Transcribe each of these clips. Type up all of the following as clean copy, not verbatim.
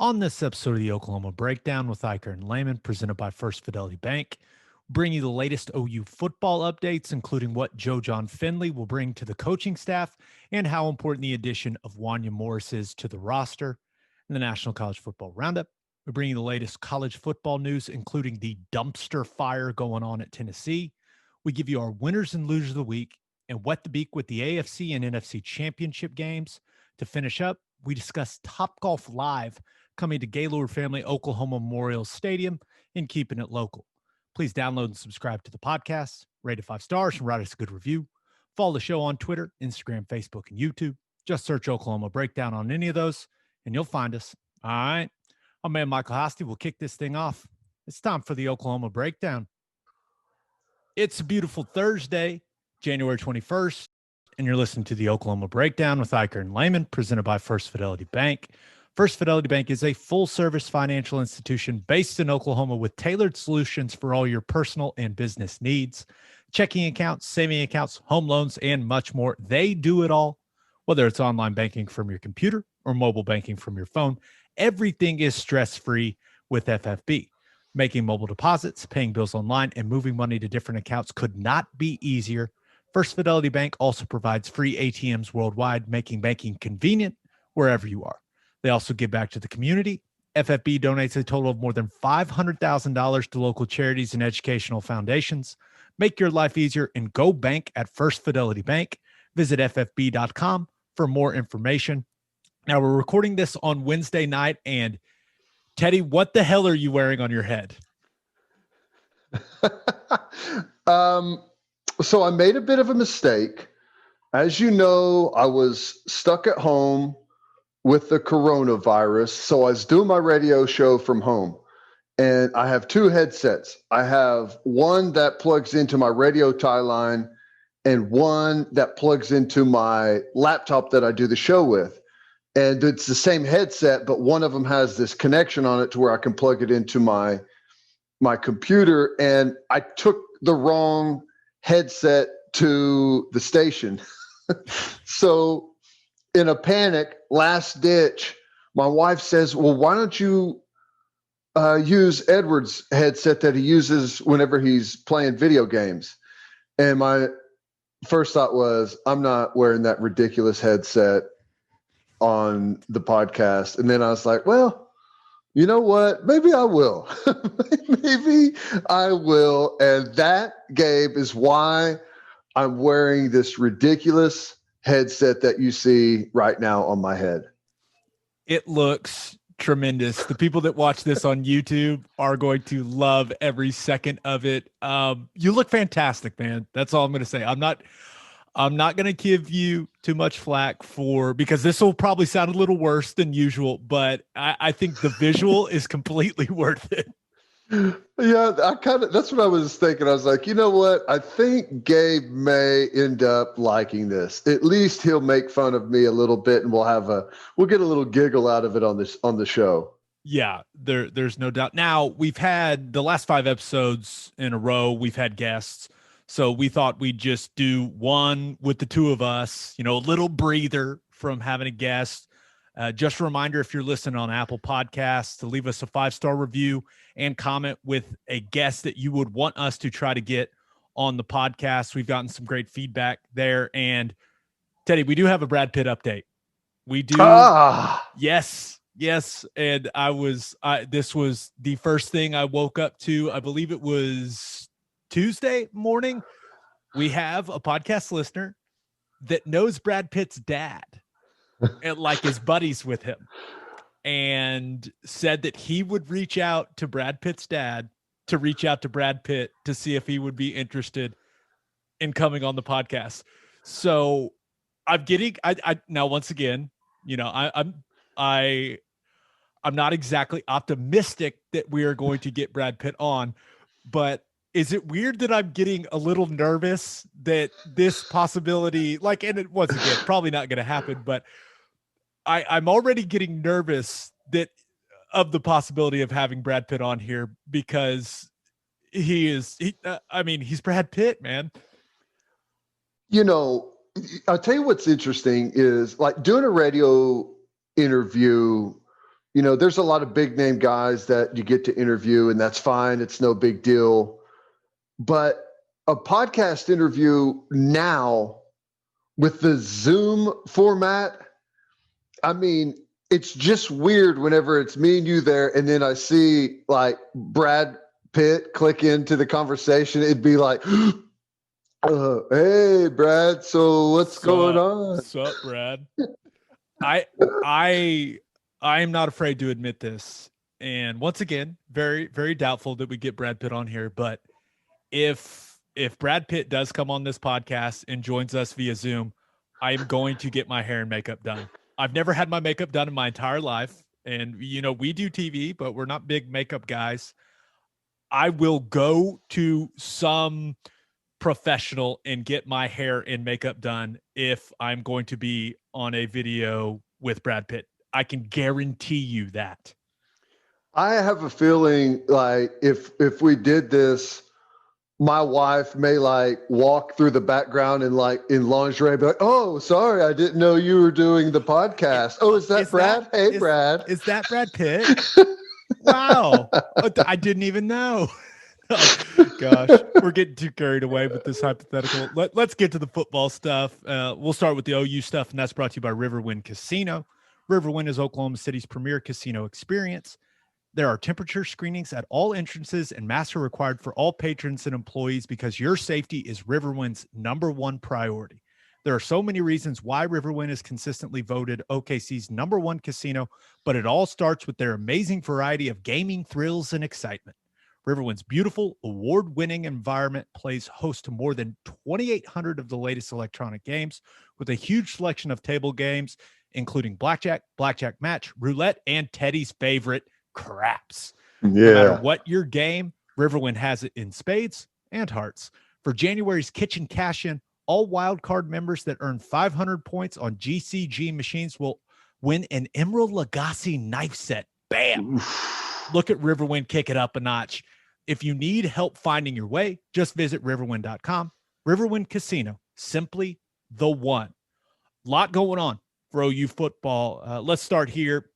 On this episode of the Oklahoma Breakdown with Ikard and Lehman, presented by First Fidelity Bank, bring you the latest OU football updates, including what Joe Jon Finley will bring to the coaching staff and how important the addition of Wanya Morris is to the roster. In the National College Football Roundup, we bring you the latest college football news, including the dumpster fire going on at Tennessee. We give you our winners and losers of the week and wet the beak with the AFC and NFC championship games. To finish up, we discuss Topgolf Live coming to Gaylord Family-Oklahoma Memorial Stadium and Keepin It Local. Please download and subscribe to the podcast, rate it 5 stars, and write us a good review. Follow the show on Twitter, Instagram, Facebook, and YouTube. Just search Oklahoma Breakdown on any of those, and you'll find us. All right. Our man Michael Hosty will kick this thing off. It's time for the Oklahoma Breakdown. It's a beautiful Thursday, January 21st, and you're listening to the Oklahoma Breakdown with Ikard and Lehman, presented by First Fidelity Bank. First Fidelity Bank is a full-service financial institution based in Oklahoma with tailored solutions for all your personal and business needs. Checking accounts, saving accounts, home loans, and much more. They do it all, whether it's online banking from your computer or mobile banking from your phone. Everything is stress-free with FFB. Making mobile deposits, paying bills online, and moving money to different accounts could not be easier. First Fidelity Bank also provides free ATMs worldwide, making banking convenient wherever you are. They also give back to the community. FFB donates a total of more than $500,000 to local charities and educational foundations. Make your life easier and go bank at First Fidelity Bank. Visit ffb.com for more information. Now, we're recording this on Wednesday night, and Teddy, what the hell are you wearing on your head? So I made a bit of a mistake. As you know, I was stuck at home with the coronavirus. So I was doing my radio show from home, and I have 2 headsets. I have one that plugs into my radio tie line and one that plugs into my laptop that I do the show with. And it's the same headset, but one of them has this connection on it to where I can plug it into my computer. And I took the wrong headset to the station. So in a panic, last ditch, my wife says, well, why don't you use Edward's headset that he uses whenever he's playing video games? And my first thought was, I'm not wearing that ridiculous headset on the podcast. And then I was like, well, you know what? Maybe I will. Maybe I will. And that, Gabe, is why I'm wearing this ridiculous headset that you see right now on my head. It looks tremendous. The people that watch this on YouTube are going to love every second of it. You look fantastic, man. That's all I'm going to say. I'm not going to give you too much flack because this will probably sound a little worse than usual, but I think the visual is completely worth it. Yeah, that's what I was thinking. I was like, you know what? I think Gabe may end up liking this. At least he'll make fun of me a little bit, and we'll get a little giggle out of it on the show. Yeah, there's no doubt. Now, we've had the last 5 episodes in a row, we've had guests. So we thought we'd just do one with the 2 of us, a little breather from having a guest. Just a reminder, if you're listening on Apple Podcasts, to leave us a 5-star review and comment with a guest that you would want us to try to get on the podcast. We've gotten some great feedback there. And Teddy, we do have a Brad Pitt update. We do. Yes. And this was the first thing I woke up to. I believe it was Tuesday morning. We have a podcast listener that knows Brad Pitt's dad and is buddies with him, and said that he would reach out to Brad Pitt's dad to reach out to Brad Pitt to see if he would be interested in coming on the podcast. So I'm getting, now once again, I'm not exactly optimistic that we are going to get Brad Pitt on, but is it weird that I'm getting a little nervous that this possibility, and it once again, probably not going to happen, but I'm already getting nervous of the possibility of having Brad Pitt on here because he's Brad Pitt, man. I'll tell you what's interesting is doing a radio interview there's a lot of big name guys that you get to interview, and that's fine. It's no big deal. But a podcast interview now with the Zoom format, I mean, it's just weird whenever it's me and you there, and then I see like Brad Pitt click into the conversation. It'd be like, hey, Brad, so what's going on? What's up, Brad? I am not afraid to admit this. And once again, very, very doubtful that we get Brad Pitt on here. But if Brad Pitt does come on this podcast and joins us via Zoom, I am going to get my hair and makeup done. I've never had my makeup done in my entire life. And, we do TV, but we're not big makeup guys. I will go to some professional and get my hair and makeup done if I'm going to be on a video with Brad Pitt. I can guarantee you that. I have a feeling like if we did this, my wife may like walk through the background and like in lingerie, be like, "Oh, sorry, I didn't know you were doing the podcast." Oh, is that Brad? Hey, Brad. Is that Brad Pitt? Wow. I didn't even know. Oh, gosh, we're getting too carried away with this hypothetical. Let's get to the football stuff. We'll start with the OU stuff, and that's brought to you by Riverwind Casino. Riverwind is Oklahoma City's premier casino experience. There are temperature screenings at all entrances, and masks are required for all patrons and employees because your safety is Riverwind's #1 priority. There are so many reasons why Riverwind is consistently voted OKC's #1 casino, but it all starts with their amazing variety of gaming thrills and excitement. Riverwind's beautiful, award-winning environment plays host to more than 2,800 of the latest electronic games with a huge selection of table games, including blackjack, blackjack match, roulette, and Teddy's favorite, craps. Yeah. No matter what your game, Riverwind has it in spades and hearts. For January's kitchen cash-in, all wildcard members that earn 500 points on GCG machines will win an Emerald Lagasse knife set. Bam! Look at Riverwind kick it up a notch. If you need help finding your way, just visit riverwind.com. Riverwind Casino, simply the one. Lot going on for OU football. Let's start here.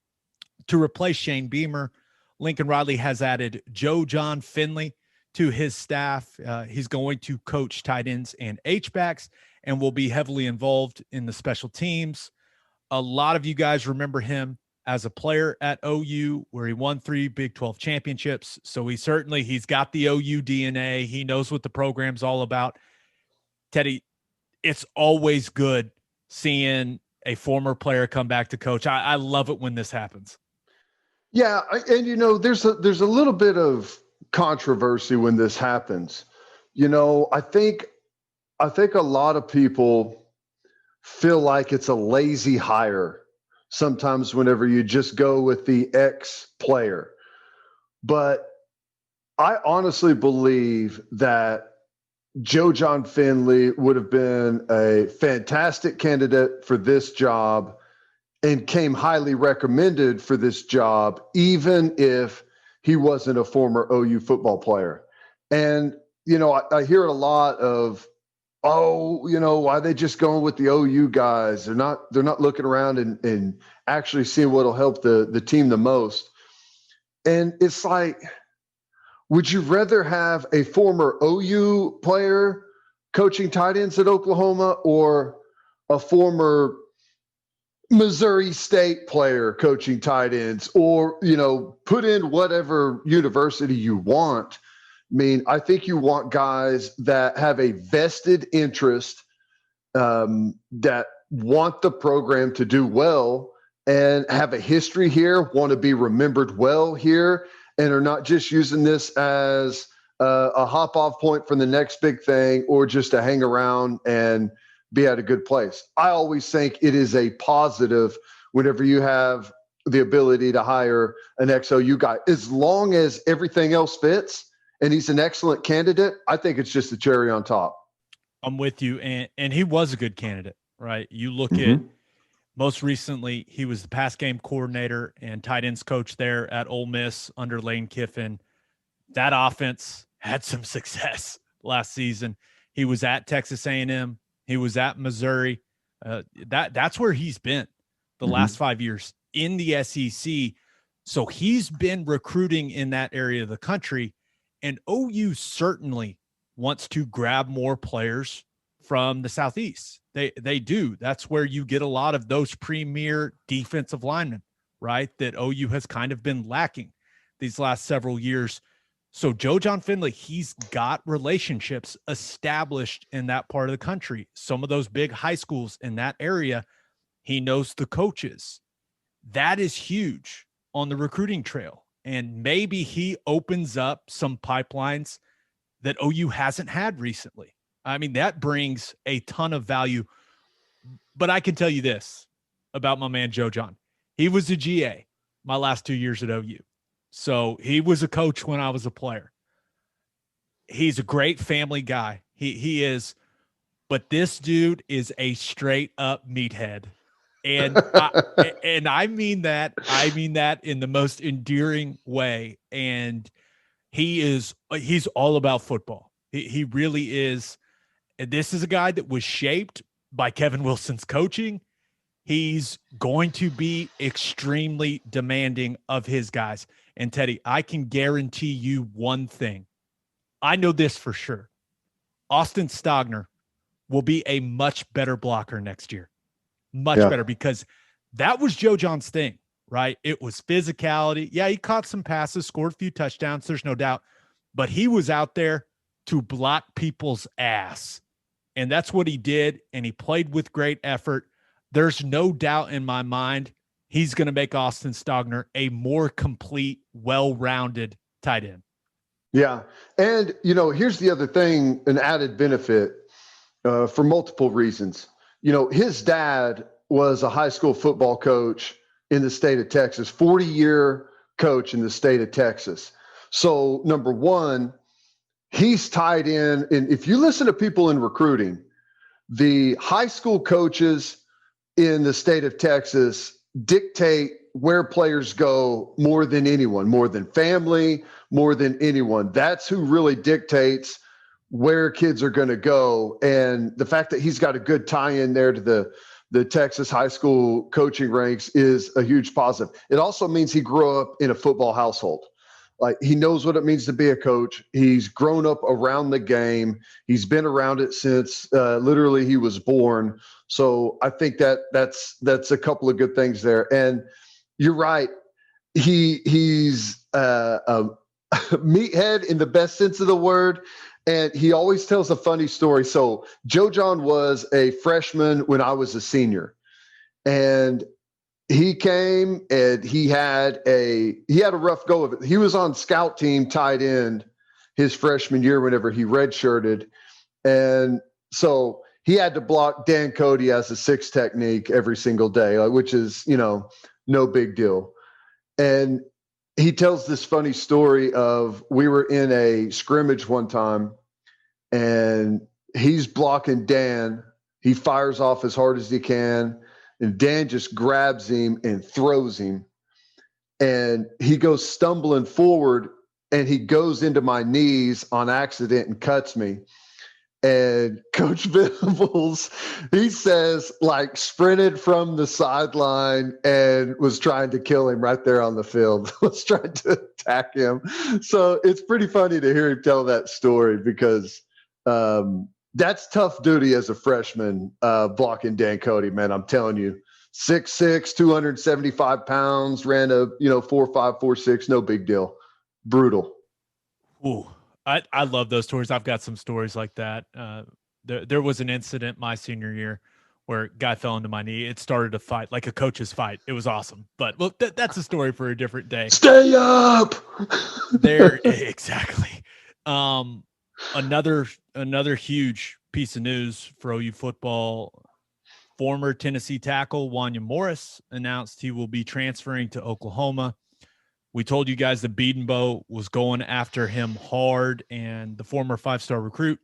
To replace Shane Beamer, Lincoln Riley has added Joe Jon Finley to his staff. He's going to coach tight ends and H-backs and will be heavily involved in the special teams. A lot of you guys remember him as a player at OU where he won 3 Big 12 championships. So he's got the OU DNA. He knows what the program's all about. Teddy, it's always good seeing a former player come back to coach. I love it when this happens. Yeah, and there's a little bit of controversy when this happens. I think a lot of people feel like it's a lazy hire sometimes whenever you just go with the ex player. But I honestly believe that Joe Jon Finley would have been a fantastic candidate for this job and came highly recommended for this job, even if he wasn't a former OU football player. And, I hear a lot of, why are they just going with the OU guys? They're not looking around and actually seeing what'll help the team the most. And it's like, would you rather have a former OU player coaching tight ends at Oklahoma or a former Missouri State player coaching tight ends, or, put in whatever university you want? I mean, I think you want guys that have a vested interest, that want the program to do well and have a history here, want to be remembered well here, and are not just using this as a hop-off point for the next big thing or just to hang around and be at a good place. I always think it is a positive whenever you have the ability to hire an ex-OU guy. As long as everything else fits and he's an excellent candidate, I think it's just a cherry on top. I'm with you. And he was a good candidate, right? You look at most recently, he was the pass game coordinator and tight ends coach there at Ole Miss under Lane Kiffin. That offense had some success last season. He was at Texas A&M. He was at Missouri. That's where he's been the last 5 years in the SEC. So he's been recruiting in that area of the country, and OU certainly wants to grab more players from the Southeast. They do. That's where you get a lot of those premier defensive linemen, right? That OU has kind of been lacking these last several years. So Joe Jon Finley, he's got relationships established in that part of the country. Some of those big high schools in that area, he knows the coaches. That is huge on the recruiting trail. And maybe he opens up some pipelines that OU hasn't had recently. I mean, that brings a ton of value. But I can tell you this about my man Joe Jon. He was a GA my last 2 years at OU. So he was a coach when I was a player. He's a great family guy. He is. But this dude is a straight up meathead. And I mean that. I mean that in the most endearing way. And he's all about football. He really is. And this is a guy that was shaped by Kevin Wilson's coaching. He's going to be extremely demanding of his guys. And Teddy, I can guarantee you one thing. I know this for sure. Austin Stogner will be a much better blocker next year. Much better, because that was Joe Jon's thing, right? It was physicality. Yeah, he caught some passes, scored a few touchdowns, there's no doubt. But he was out there to block people's ass. And that's what he did, and he played with great effort. There's no doubt in my mind he's going to make Austin Stogner a more complete, well-rounded tight end. Yeah. And, here's the other thing, an added benefit for multiple reasons. His dad was a high school football coach in the state of Texas, 40-year coach in the state of Texas. So, number one, he's tied in. And if you listen to people in recruiting, the high school coaches in the state of Texas dictate where players go more than anyone, more than family, more than anyone. That's who really dictates where kids are going to go. And the fact that he's got a good tie-in there to the Texas high school coaching ranks is a huge positive. It also means he grew up in a football household. Like, he knows what it means to be a coach. He's grown up around the game. He's been around it since literally he was born. So I think that's a couple of good things there. And you're right. He's a meathead in the best sense of the word. And he always tells a funny story. So Joe Jon was a freshman when I was a senior. And he came and he had a rough go of it. He was on scout team tight end his freshman year whenever he redshirted. And so he had to block Dan Cody as a 6 technique every single day, which is, no big deal. And he tells this funny story of, we were in a scrimmage one time and he's blocking Dan. He fires off as hard as he can. And Dan just grabs him and throws him. And he goes stumbling forward and he goes into my knees on accident and cuts me. And Coach Venables, he says, sprinted from the sideline and was trying to kill him right there on the field, was trying to attack him. So it's pretty funny to hear him tell that story, because that's tough duty as a freshman, blocking Dan Cody, man. I'm telling you, 6'6", 275 pounds, ran a 4.5, 4.6, no big deal. Brutal. Ooh, I love those stories. I've got some stories like that. There was an incident my senior year where a guy fell into my knee. It started a fight, like a coach's fight. It was awesome. But that's a story for a different day. Stay up. There, exactly. Another huge piece of news for OU football. Former Tennessee tackle Wanya Morris announced he will be transferring to Oklahoma. We told you guys that Bedenbaugh was going after him hard, and the former 5-star recruit,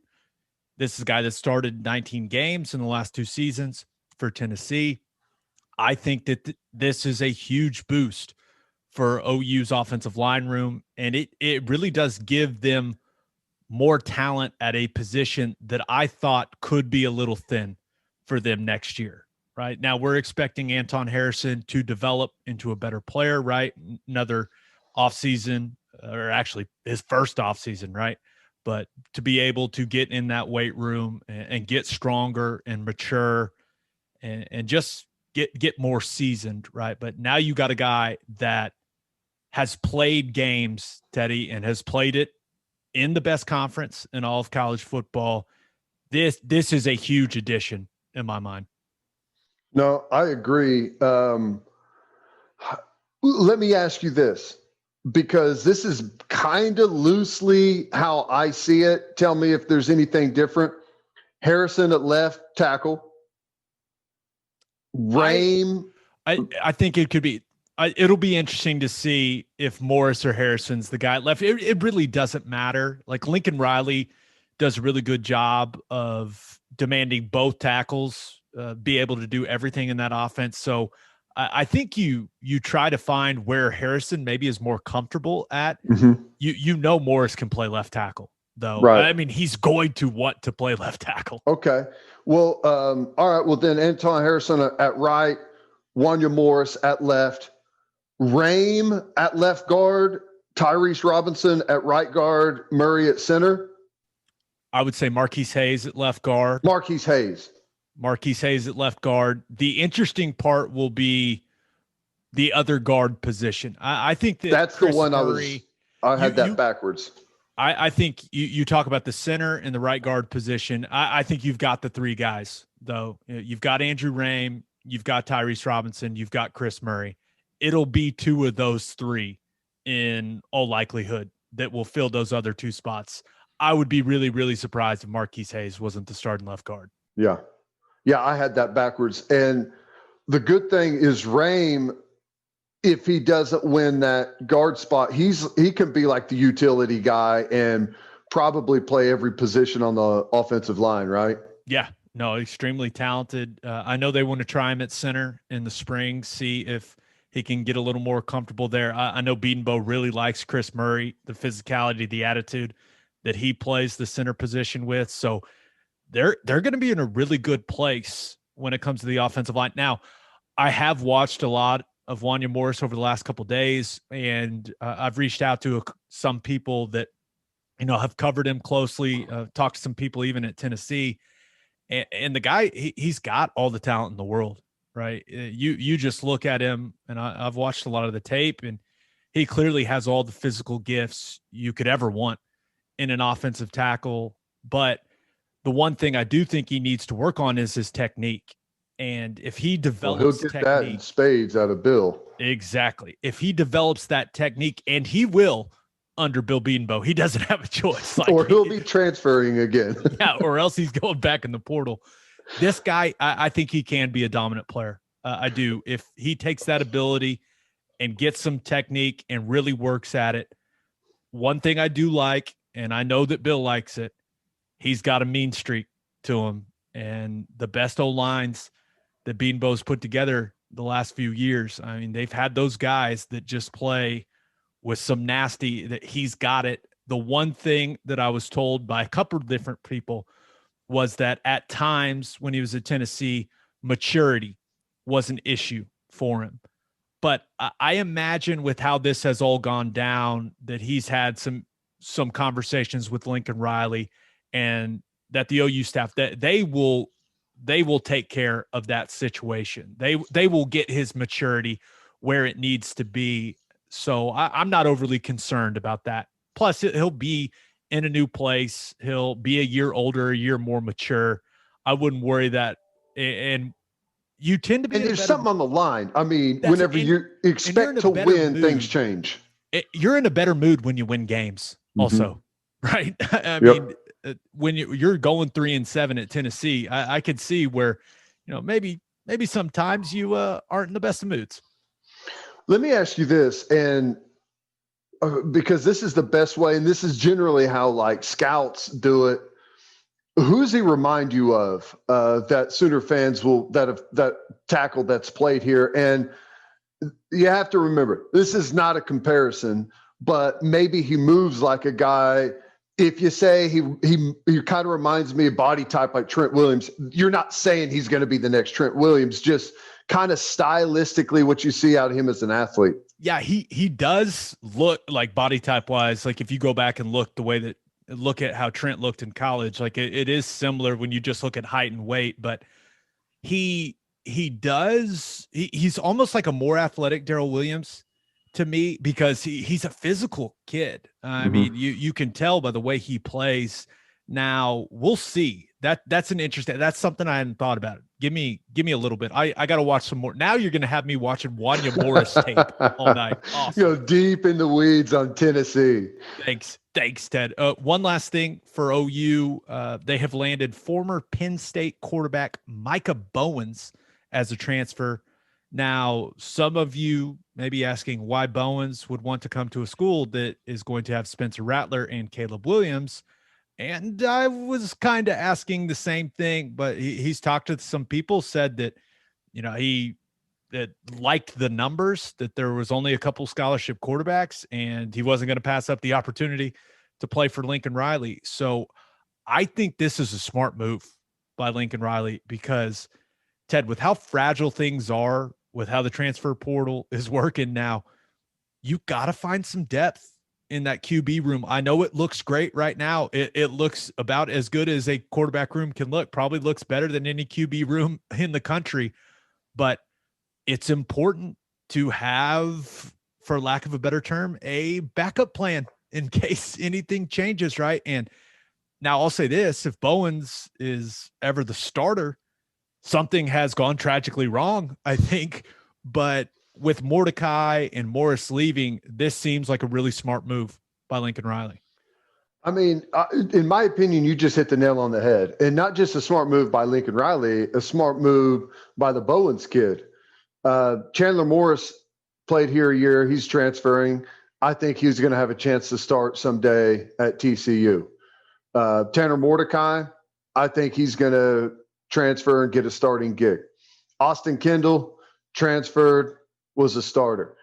this is a guy that started 19 games in the last 2 seasons for Tennessee. I think that this is a huge boost for OU's offensive line room, and it really does give them more talent at a position that I thought could be a little thin for them next year. right? Now we're expecting Anton Harrison to develop into a better player, right? Another offseason, or actually his first offseason, right? But to be able to get in that weight room and get stronger and mature and just get more seasoned, right? But now you got a guy that has played games, Teddy, and has played it in the best conference in all of college football. This is a huge addition in my mind. No, I agree. Let me ask you this, because this is kind of loosely how I see it. Tell me if there's anything different. Harrison at left tackle. Rame. I think it could be. It'll be interesting to see if Morris or Harrison's the guy left. It really doesn't matter. Like Lincoln Riley does a really good job of demanding both tackles be able to do everything in that offense. So I think you try to find where Harrison maybe is more comfortable at. Mm-hmm. You know Morris can play left tackle, though. Right. I mean, he's going to want to play left tackle. Okay. Well, all right. Well, then Anton Harrison at right, Wanya Morris at left, Rame at left guard, Tyrese Robinson at right guard, Murray at center. I would say Marquise Hayes at left guard. Marquise Hayes at left guard. The interesting part will be the other guard position. I think that's Chris the one Murray, I had that backwards. I think you talk about the center and the right guard position. I think you've got the three guys, though. You've got Andrew Rame, you've got Tyrese Robinson, you've got Chris Murray. It'll be two of those three in all likelihood that will fill those other two spots. I would be really, really surprised if Marquise Hayes wasn't the starting left guard. Yeah. Yeah, I had that backwards. And the good thing is Rame, if he doesn't win that guard spot, he can be like the utility guy and probably play every position on the offensive line, right? Yeah. No, extremely talented. I know they want to try him at center in the spring, see if he can get a little more comfortable there. I know Beatonbow really likes Chris Murray, the physicality, the attitude that he plays the center position with. So they're going to be in a really good place when it comes to the offensive line. Now, I have watched a lot of Wanya Morris over the last couple of days, and I've reached out to some people that have covered him closely, talked to some people even at Tennessee, and the guy he's got all the talent in the world. Right. You just look at him, and I've watched a lot of the tape, and he clearly has all the physical gifts you could ever want in an offensive tackle. But the one thing I do think he needs to work on is his technique. And if he develops he'll get that in spades out of Bill. Exactly. If he develops that technique, and he will under Bill Beatonbow, he doesn't have a choice. Or he'll be transferring again. Yeah, or else he's going back in the portal. This guy, I think he can be a dominant player. I do. If he takes that ability and gets some technique and really works at it. One thing I do like, and I know that Bill likes it, he's got a mean streak to him. And the best O-lines that Beatonbow's put together the last few years, I mean, they've had those guys that just play with some nasty, that he's got it. The one thing that I was told by a couple of different people was that at times when he was at Tennessee, maturity was an issue for him. But I imagine with how this has all gone down, that he's had some conversations with Lincoln Riley, and that the OU staff, that they will take care of that situation. They will get his maturity where it needs to be. So I'm not overly concerned about that. Plus, he'll be in a new place. He'll be a year older, a year more mature. I wouldn't worry that. And you tend to be. And there's something on the line. I mean, whenever you expect to win, things change. You're in a better mood when you win games also, right? I Yep. mean, when you're going 3-7 at Tennessee, I could see where, maybe sometimes you aren't in the best of moods. Let me ask you this, and because this is the best way, and this is generally how like scouts do it. Who does he remind you of that Sooner fans that tackle that's played here? And you have to remember, this is not a comparison, but maybe he moves like a guy if you say he kind of reminds me of body type like Trent Williams, you're not saying he's going to be the next Trent Williams, just kind of stylistically what you see out of him as an athlete. Yeah, he does look like body type wise. Like if you go back and look at how Trent looked in college, like it is similar when you just look at height and weight, but he's almost like a more athletic Darrell Williams to me, because he's a physical kid. I mean, you can tell by the way he plays. Now we'll see. That's something I hadn't thought about. Give me a little bit. I got to watch some more. Now you're going to have me watching Wanya Morris tape all night. Awesome. Deep in the weeds on Tennessee. Thanks, Ted. One last thing for OU. They have landed former Penn State quarterback Micah Bowens as a transfer. Now, some of you may be asking why Bowens would want to come to a school that is going to have Spencer Rattler and Caleb Williams. And I was kind of asking the same thing, but he's talked to some people, said that, he liked the numbers, that there was only a couple scholarship quarterbacks, and he wasn't going to pass up the opportunity to play for Lincoln Riley. So I think this is a smart move by Lincoln Riley, because, Ted, with how fragile things are, with how the transfer portal is working now, you got to find some depth in that QB room. I know it looks great right now. It looks about as good as a quarterback room can look, probably looks better than any QB room in the country, but it's important to have, for lack of a better term, a backup plan in case anything changes, right? And now I'll say this, if Bowens is ever the starter, something has gone tragically wrong, I think, but with Mordecai and Morris leaving, this seems like a really smart move by Lincoln Riley. I mean, in my opinion, you just hit the nail on the head. And not just a smart move by Lincoln Riley, a smart move by the Bowens kid. Chandler Morris played here a year. He's transferring. I think he's going to have a chance to start someday at TCU. Tanner Mordecai, I think he's going to transfer and get a starting gig. Austin Kendall transferred, was a starter.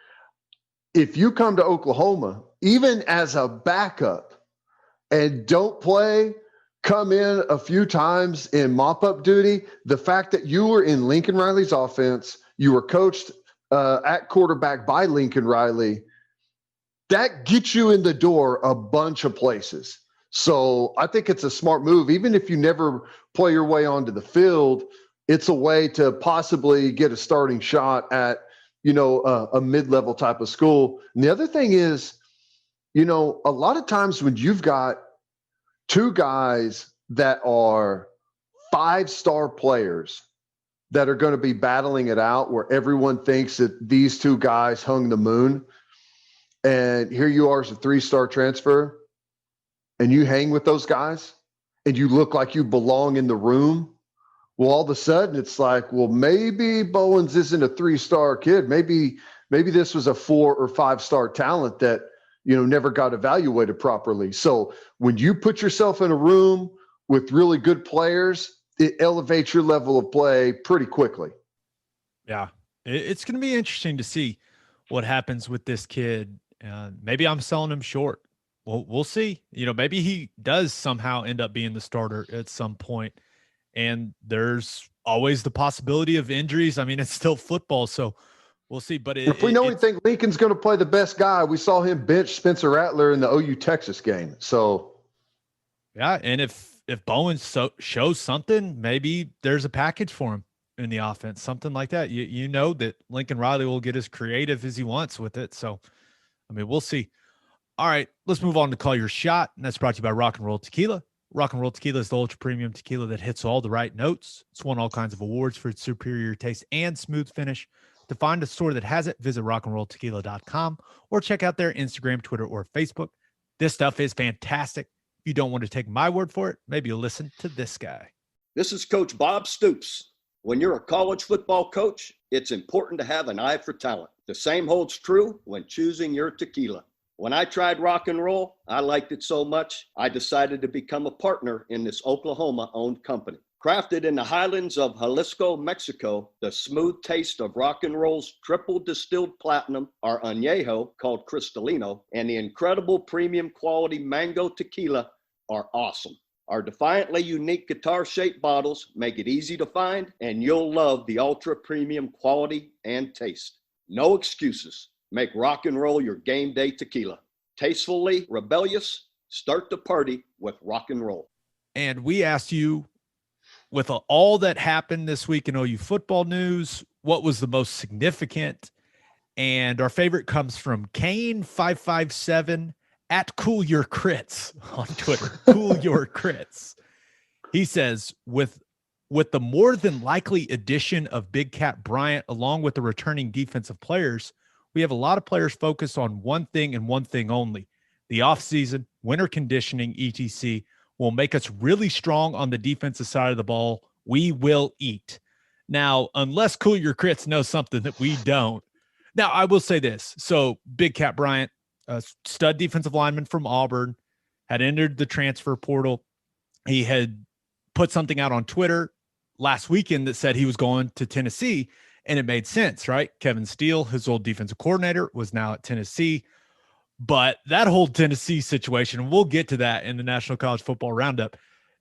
If you come to Oklahoma, even as a backup and don't play, come in a few times in mop-up duty, the fact that you were in Lincoln Riley's offense, you were coached at quarterback by Lincoln Riley, that gets you in the door a bunch of places. So I think it's a smart move. Even if you never play your way onto the field, it's a way to possibly get a starting shot at a mid-level type of school. And the other thing is, a lot of times when you've got two guys that are 5-star players that are going to be battling it out, where everyone thinks that these two guys hung the moon, and here you are as a 3-star transfer, and you hang with those guys, and you look like you belong in the room, well, all of a sudden it's like, well, maybe Bowens isn't a 3-star kid. Maybe this was a 4 or 5-star talent that, never got evaluated properly. So when you put yourself in a room with really good players, it elevates your level of play pretty quickly. Yeah, it's going to be interesting to see what happens with this kid. Maybe I'm selling him short. Well, we'll see. Maybe he does somehow end up being the starter at some point. And there's always the possibility of injuries. I mean, it's still football, so we'll see. But if we know anything, Lincoln's going to play the best guy. We saw him bench Spencer Rattler in the OU Texas game. So, yeah, and if Bowens shows something, maybe there's a package for him in the offense, something like that. You know that Lincoln Riley will get as creative as he wants with it. So, I mean, we'll see. All right, let's move on to Call Your Shot, and that's brought to you by Rock and Roll Tequila. Rock and Roll Tequila is the ultra premium tequila that hits all the right notes. It's won all kinds of awards for its superior taste and smooth finish. To find a store that has it, visit rockandrolltequila.com or check out their Instagram, Twitter, or Facebook. This stuff is fantastic. If you don't want to take my word for it, maybe you'll listen to this guy. This is Coach Bob Stoops. When you're a college football coach, it's important to have an eye for talent. The same holds true when choosing your tequila. When I tried Rock and Roll, I liked it so much, I decided to become a partner in this Oklahoma-owned company. Crafted in the highlands of Jalisco, Mexico, the smooth taste of Rock and Roll's triple distilled platinum, our añejo called Cristalino, and the incredible premium quality mango tequila are awesome. Our defiantly unique guitar-shaped bottles make it easy to find, and you'll love the ultra-premium quality and taste. No excuses. Make rock and roll your game day tequila. Tastefully rebellious, start the party with rock and roll. And we asked you, with all that happened this week in OU football news, what was the most significant? And our favorite comes from Kane557 at Cool Your Crits on Twitter. Cool Your Crits. He says, with the more than likely addition of Big Cat Bryant, along with the returning defensive players, we have a lot of players focused on one thing and one thing only. The offseason, winter conditioning, etc. will make us really strong on the defensive side of the ball. We will eat. Now, unless Cool Your Crits knows something that we don't. Now, I will say this. So, Big Cat Bryant, a stud defensive lineman from Auburn, had entered the transfer portal. He had put something out on Twitter last weekend that said he was going to Tennessee, and it made sense, right? Kevin Steele, his old defensive coordinator, was now at Tennessee. But that whole Tennessee situation, we'll get to that in the National College Football Roundup,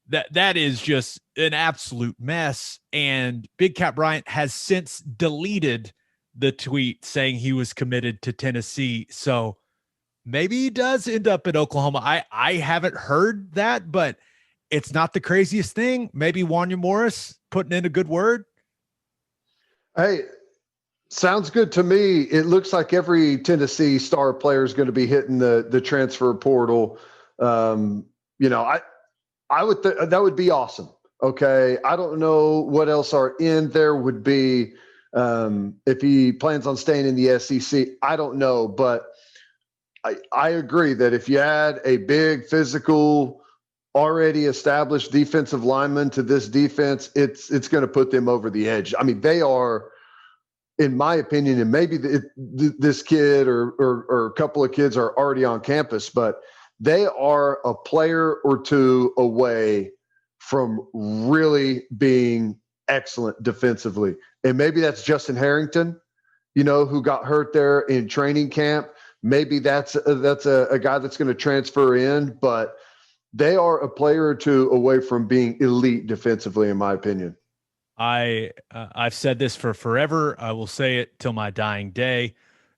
that is just an absolute mess. And Big Cat Bryant has since deleted the tweet saying he was committed to Tennessee. So maybe he does end up at Oklahoma. I haven't heard that, but it's not the craziest thing. Maybe Wanya Morris putting in a good word. Hey, sounds good to me. It looks like every Tennessee star player is going to be hitting the transfer portal. I would that would be awesome. Okay, I don't know what else our end there would be if he plans on staying in the SEC. I don't know, but I agree that if you add a big physical, already established defensive lineman to this defense, it's going to put them over the edge. I mean, they are, in my opinion, and maybe this kid or a couple of kids are already on campus, but they are a player or two away from really being excellent defensively. And maybe that's Justin Harrington, who got hurt there in training camp. Maybe that's a guy that's going to transfer in, but they are a player or two away from being elite defensively, in my opinion. I've said this for forever. I will say it till my dying day.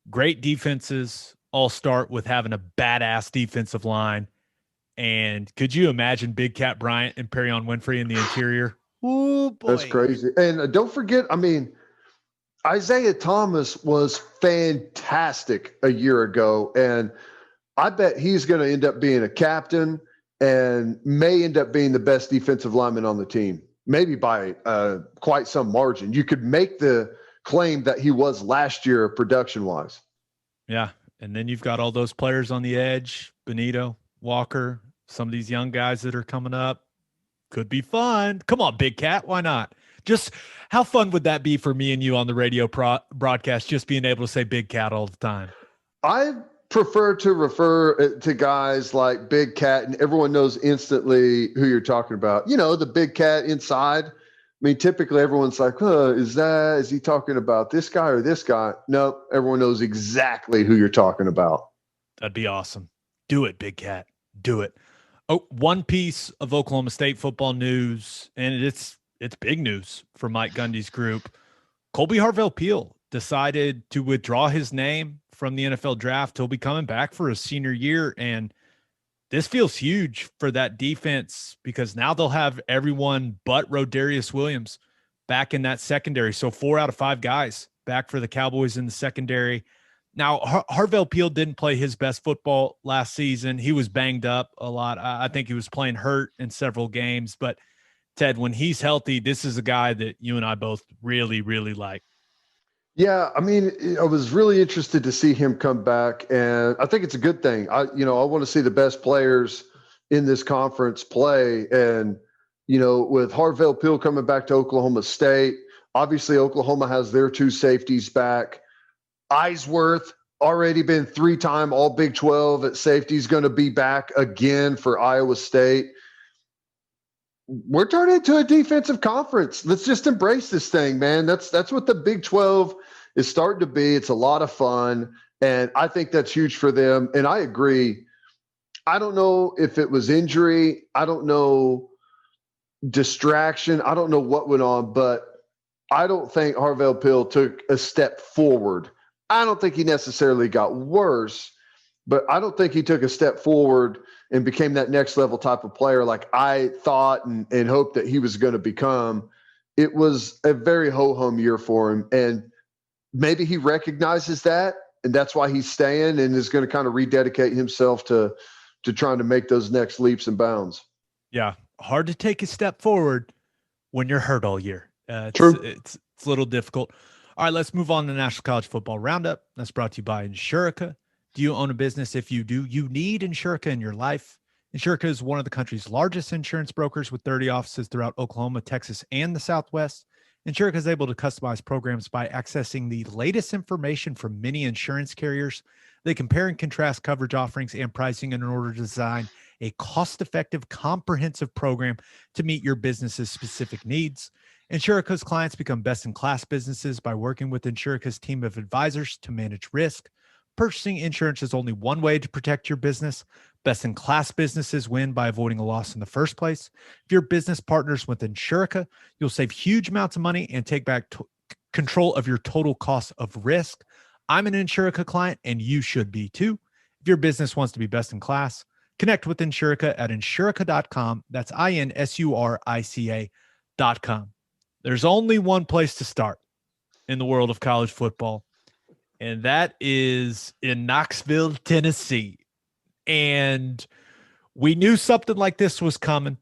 Great defenses all start with having a badass defensive line. And could you imagine Big Cat Bryant and Perion Winfrey in the interior? Ooh, boy. That's crazy. And don't forget, Isaiah Thomas was fantastic a year ago, and I bet he's going to end up being a captain and may end up being the best defensive lineman on the team, maybe by quite some margin. You could make the claim that he was last year production-wise. Yeah, and then you've got all those players on the edge, Benito, Walker, some of these young guys that are coming up. Could be fun. Come on, Big Cat. Why not? Just how fun would that be for me and you on the radio broadcast, just being able to say Big Cat all the time? I prefer to refer to guys like Big Cat, and everyone knows instantly who you're talking about. The Big Cat inside. I mean, typically everyone's like, is he talking about this guy or this guy? No, everyone knows exactly who you're talking about. That'd be awesome. Do it, Big Cat. Do it. Oh, one piece of Oklahoma State football news, and it's big news for Mike Gundy's group. Colby Harvell-Peel decided to withdraw his name from the NFL draft. He'll be coming back for his senior year, and this feels huge for that defense because now they'll have everyone but Rodarius Williams back in that secondary. So 4 out of 5 guys back for the Cowboys in the secondary. Now, Harvell-Peel didn't play his best football last season. He was banged up a lot. I think he was playing hurt in several games. But, Ted, when he's healthy, this is a guy that you and I both really, really like. Yeah, I was really interested to see him come back, and I think it's a good thing. I want to see the best players in this conference play. And, with Harvell-Peel coming back to Oklahoma State, obviously Oklahoma has their 2 safeties back. Eisworth, already been 3-time All Big 12 at safety, is going to be back again for Iowa State. We're turning into a defensive conference. Let's just embrace this thing, man. That's what the Big 12 is starting to be. It's a lot of fun, and I think that's huge for them. And I agree. I don't know if it was injury. I don't know, distraction. I don't know what went on, but I don't think Harvell Pill took a step forward. I don't think he necessarily got worse, but I don't think he took a step forward and became that next level type of player like I thought and hoped that he was going to become. It was a very ho-hum year for him, and maybe he recognizes that, and that's why he's staying and is going to kind of rededicate himself to trying to make those next leaps and bounds. Yeah, hard to take a step forward when you're hurt all year. True. It's a little difficult. All right, let's move on to the National College Football Roundup. That's brought to you by Insurica. Do you own a business? If you do, you need Insurica in your life. Insurica is one of the country's largest insurance brokers with 30 offices throughout Oklahoma, Texas, and the Southwest. Insurica is able to customize programs by accessing the latest information from many insurance carriers. They compare and contrast coverage offerings and pricing in order to design a cost-effective, comprehensive program to meet your business's specific needs. Insurica's clients become best-in-class businesses by working with Insurica's team of advisors to manage risk. Purchasing insurance is only one way to protect your business. Best-in-class businesses win by avoiding a loss in the first place. If your business partners with Insurica, you'll save huge amounts of money and take back control of your total cost of risk. I'm an Insurica client, and you should be too. If your business wants to be best in class, connect with Insurica at insurica.com. That's INSURICA.com. There's only one place to start in the world of college football, and that is in Knoxville, Tennessee. And we knew something like this was coming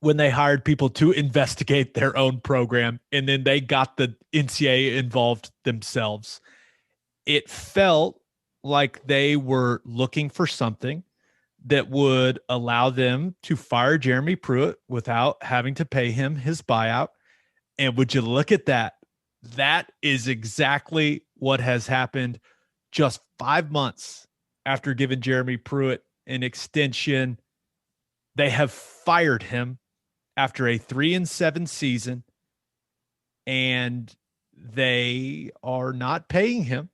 when they hired people to investigate their own program, and then they got the NCAA involved themselves. It felt like they were looking for something that would allow them to fire Jeremy Pruitt without having to pay him his buyout. And would you look at that? That is exactly what has happened just 5 months after giving Jeremy Pruitt an extension. They have fired him after a 3-7 season, and they are not paying him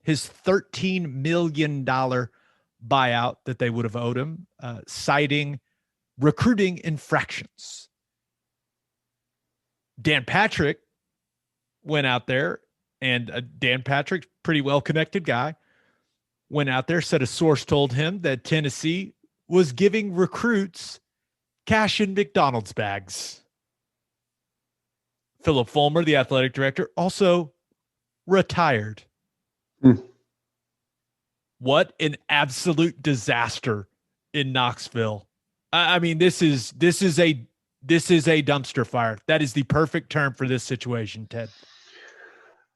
his $13 million buyout that they would have owed him, citing recruiting infractions. Dan Patrick went out there, and Dan Patrick, pretty well-connected guy, went out there, said a source told him that Tennessee was giving recruits cash in McDonald's bags. Philip Fulmer, the athletic director, also retired. What an absolute disaster in Knoxville. I mean, this is a dumpster fire. That is the perfect term for this situation, Ted.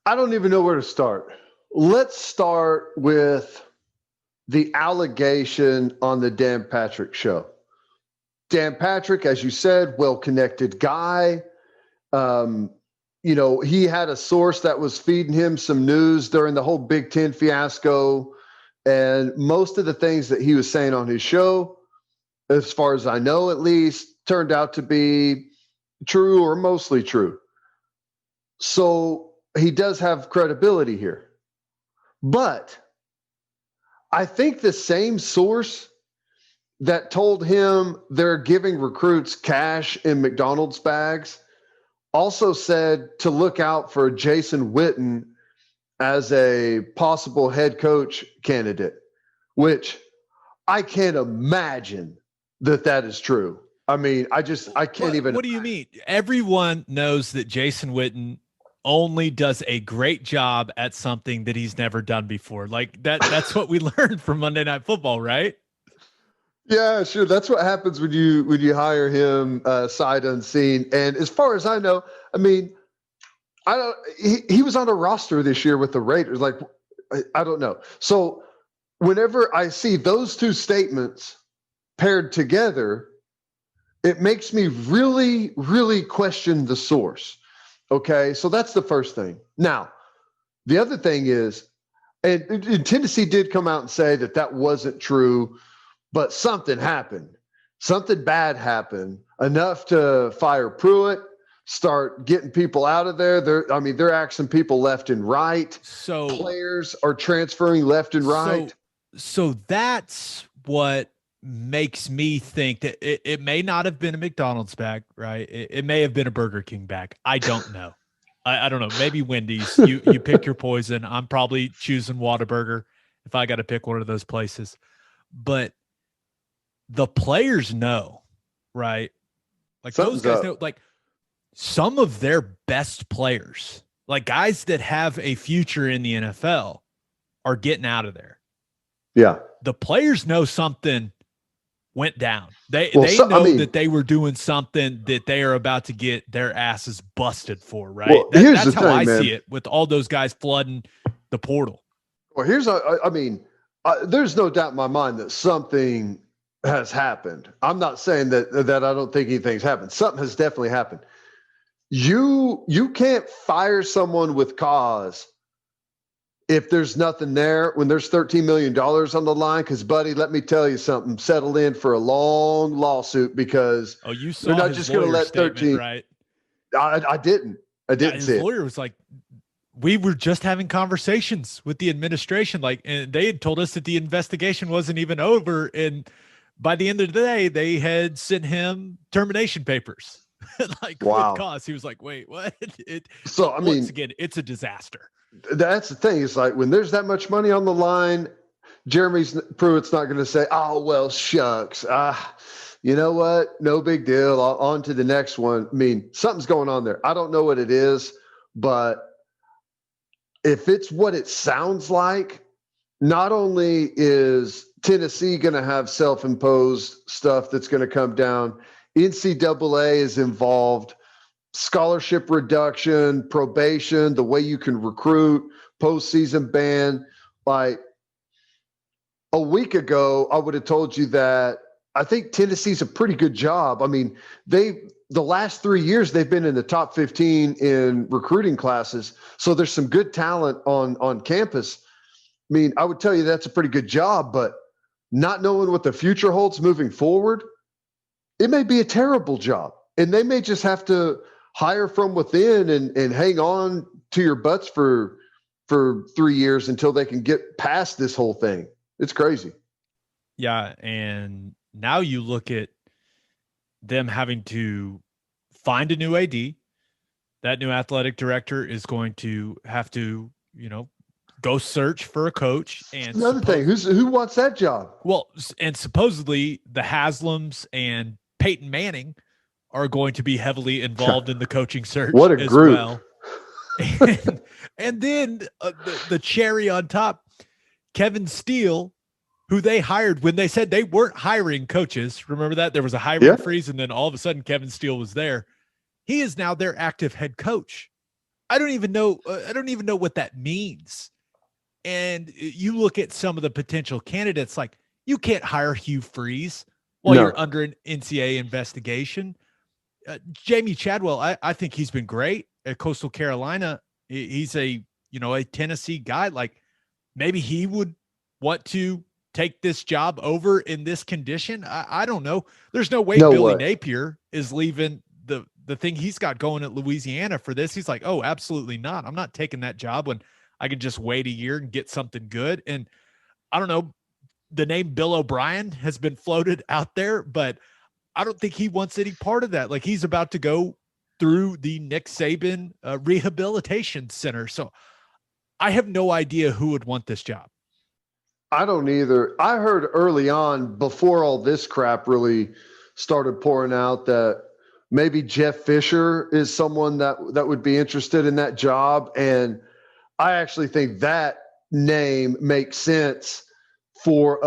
I don't even know where to start. Let's start with the allegation on the Dan Patrick show. Dan Patrick, as you said, well-connected guy. He had a source that was feeding him some news during the whole Big Ten fiasco. And most of the things that he was saying on his show, as far as I know at least, turned out to be true or mostly true. So he does have credibility here. But I think the same source that told him they're giving recruits cash in McDonald's bags also said to look out for Jason Witten as a possible head coach candidate, which I can't imagine that is true. I mean, I can't even. What do you mean? Everyone knows that Jason Witten only does a great job at something that he's never done before. Like that's what we learned from Monday Night Football, right? Yeah, sure. That's what happens when you hire him sight unseen. And as far as I know, I mean, he was on a roster this year with the Raiders. Like, I don't know. So whenever I see those two statements paired together, it makes me really, really question the source. Okay, so that's the first thing. Now, the other thing is, and Tennessee did come out and say that wasn't true, but something happened. Something bad happened, enough to fire Pruitt, start getting people out of there. They're axing people left and right. So players are transferring left and right. So that's what makes me think that it may not have been a McDonald's bag, right? It may have been a Burger King bag. I don't know. I don't know. Maybe Wendy's. You pick your poison. I'm probably choosing Whataburger if I got to pick one of those places. But the players know, right? Like Something's those guys up. know, like some of their best players, like guys that have a future in the NFL, are getting out of there. Yeah. The players know something went down. They know that they were doing something that they are about to get their asses busted for, right? Well, That's how I see it with all those guys flooding the portal. Well, there's no doubt in my mind that something has happened. I'm not saying that I don't think anything's happened. Something has definitely happened. You can't fire someone with cause if there's nothing there when there's $13 million on the line. Because, buddy, let me tell you something. Settle in for a long lawsuit because you saw they're not his just going to let 13. Right? I didn't see it. His lawyer was like, we were just having conversations with the administration, and they had told us that the investigation wasn't even over, and by the end of the day, they had sent him termination papers. Wow. With cause. He was like, wait, what? Once again, it's a disaster. That's the thing. It's like when there's that much money on the line, Jeremy Pruitt's not going to say, oh, well, shucks. You know what? No big deal. On to the next one. I mean, something's going on there. I don't know what it is, but if it's what it sounds like, not only is Tennessee going to have self-imposed stuff that's going to come down, NCAA is involved, scholarship reduction, probation, the way you can recruit, postseason ban. Like a week ago, I would have told you that I think Tennessee's a pretty good job. I mean, the last 3 years, they've been in the top 15 in recruiting classes. So there's some good talent on campus. I mean, I would tell you that's a pretty good job, but not knowing what the future holds moving forward, it may be a terrible job. And they may just have to hire from within and hang on to your butts for 3 years until they can get past this whole thing. It's crazy. Yeah. And now you look at them having to find a new AD. That new athletic director is going to have to, go search for a coach. And another thing, who wants that job? Well, and supposedly the Haslams and Peyton Manning are going to be heavily involved in the coaching search. What a group. Well. And then the cherry on top, Kevin Steele, who they hired when they said they weren't hiring coaches. Remember that? There was a hiring freeze, and then all of a sudden Kevin Steele was there. He is now their active head coach. I don't even know what that means. And you look at some of the potential candidates, like you can't hire Hugh Freeze while you're under an NCAA investigation. Jamie Chadwell, I think he's been great at Coastal Carolina. He's a Tennessee guy. Like maybe he would want to take this job over in this condition. I don't know. There's no way Billy Napier is leaving the thing he's got going at Louisiana for this. He's like, oh, absolutely not. I'm not taking that job when I can just wait a year and get something good. And I don't know, the name Bill O'Brien has been floated out there, but I don't think he wants any part of that. Like he's about to go through the Nick Saban rehabilitation center. So I have no idea who would want this job. I don't either. I heard early on, before all this crap really started pouring out, that maybe Jeff Fisher is someone that would be interested in that job. And I actually think that name makes sense for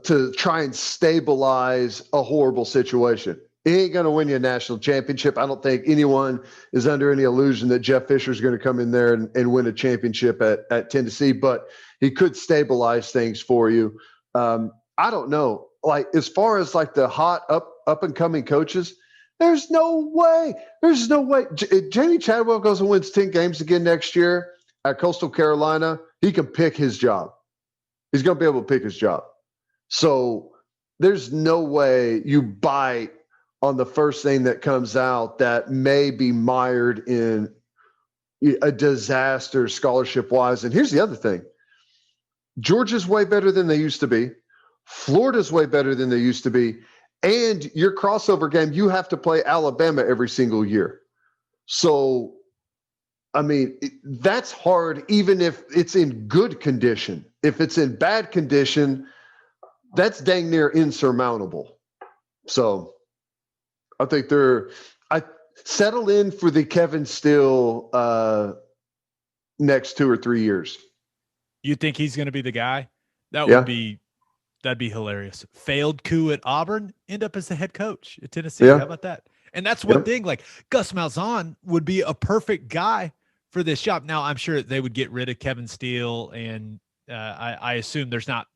to try and stabilize a horrible situation. He ain't going to win you a national championship. I don't think anyone is under any illusion that Jeff Fisher is going to come in there and win a championship at Tennessee, but he could stabilize things for you. I don't know. Like as far as like the hot up and coming coaches, there's no way. There's no way. Jamie Chadwell goes and wins 10 games again next year at Coastal Carolina. He can pick his job. He's going to be able to pick his job. So there's no way you bite on the first thing that comes out that may be mired in a disaster scholarship-wise. And here's the other thing. Georgia's way better than they used to be. Florida's way better than they used to be. And your crossover game, you have to play Alabama every single year. So, I mean, that's hard even if it's in good condition. If it's in bad condition, that's dang near insurmountable. So, I think I settle in for the Kevin Steele next 2 or 3 years. You think he's going to be the guy? That'd be hilarious. Failed coup at Auburn, end up as the head coach at Tennessee. Yeah. How about that? And that's one thing. Like Gus Malzahn would be a perfect guy for this job. Now, I'm sure they would get rid of Kevin Steele, and I assume there's not,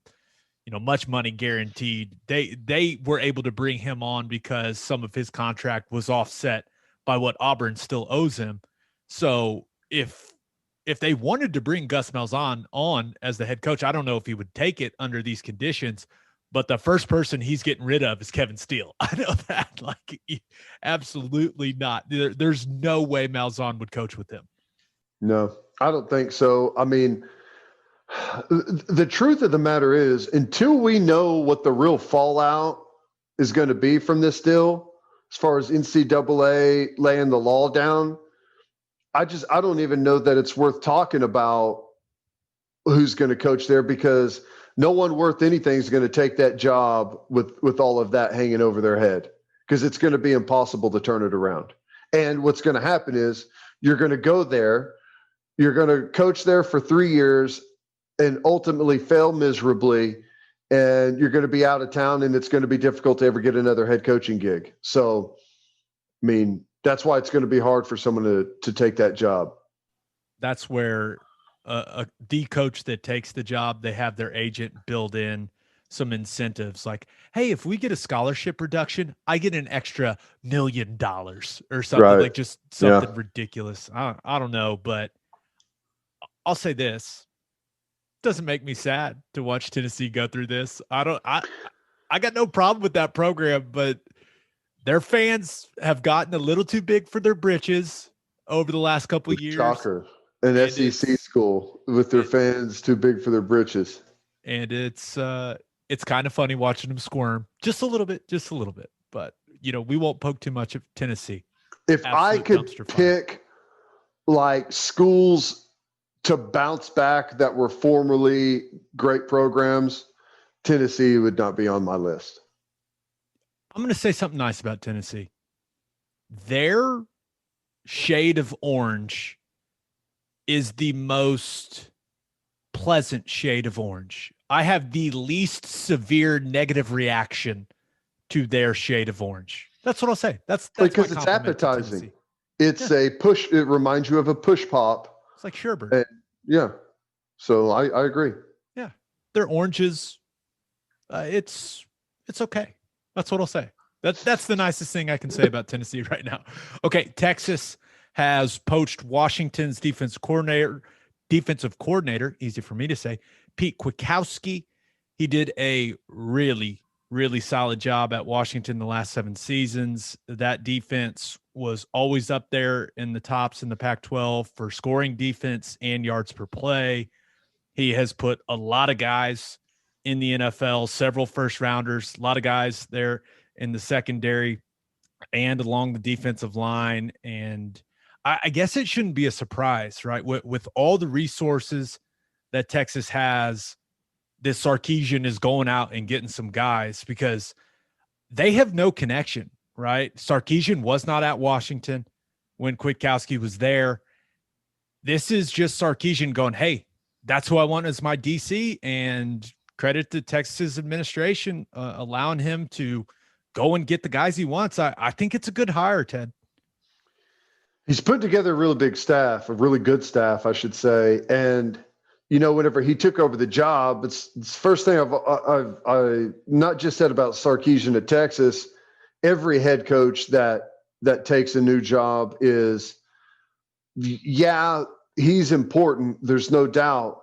much money guaranteed. They were able to bring him on because some of his contract was offset by what Auburn still owes him. So if they wanted to bring Gus Malzahn on as the head coach, I don't know if he would take it under these conditions, but the first person he's getting rid of is Kevin Steele. I know that. Absolutely not. There's no way Malzahn would coach with him. No, I don't think so. I mean, the truth of the matter is, until we know what the real fallout is going to be from this deal, as far as NCAA laying the law down, I don't even know that it's worth talking about who's going to coach there, because no one worth anything is going to take that job with all of that hanging over their head, because it's going to be impossible to turn it around. And what's going to happen is you're going to go there, you're going to coach there for 3 years and ultimately fail miserably, and you're going to be out of town, and it's going to be difficult to ever get another head coaching gig. So, I mean, that's why it's going to be hard for someone to take that job. That's where the coach that takes the job, they have their agent build in some incentives. Like, hey, if we get a scholarship reduction, I get an extra $1 million or something. Right. Like just something ridiculous. I don't know, but I'll say this. Doesn't make me sad to watch Tennessee go through this. I got no problem with that program, but their fans have gotten a little too big for their britches over the last couple of years. Shocker. An SEC school with their fans too big for their britches. And it's kind of funny watching them squirm just a little bit. But, we won't poke too much of Tennessee. If I could pick like schools to bounce back that were formerly great programs, Tennessee would not be on my list. I'm going to say something nice about Tennessee. Their shade of orange is the most pleasant shade of orange. I have the least severe negative reaction to their shade of orange. That's what I'll say. That's because it's appetizing. It's a push. It reminds you of a push pop. It's like sherbet. Yeah. So I agree. Yeah. Their oranges, it's okay. That's what I'll say. That's the nicest thing I can say about Tennessee right now. Okay. Texas has poached Washington's defensive coordinator, easy for me to say, Pete Kwiatkowski. He did a really, really solid job at Washington the last 7 seasons. That defense was always up there in the tops in the Pac-12 for scoring defense and yards per play. He has put a lot of guys in the NFL, several first rounders, a lot of guys there in the secondary and along the defensive line. And I guess it shouldn't be a surprise, right? With all the resources that Texas has, this Sarkisian is going out and getting some guys because they have no connection, right? Sarkisian was not at Washington when Kwiatkowski was there. This is just Sarkisian going, hey, that's who I want as my DC, and credit to Texas administration allowing him to go and get the guys he wants. I think it's a good hire, Ted. He's put together a really big staff, a really good staff, I should say. And, whenever he took over the job, it's the first thing I've not just said about Sarkisian at Texas. Every head coach that takes a new job is, yeah, he's important. There's no doubt.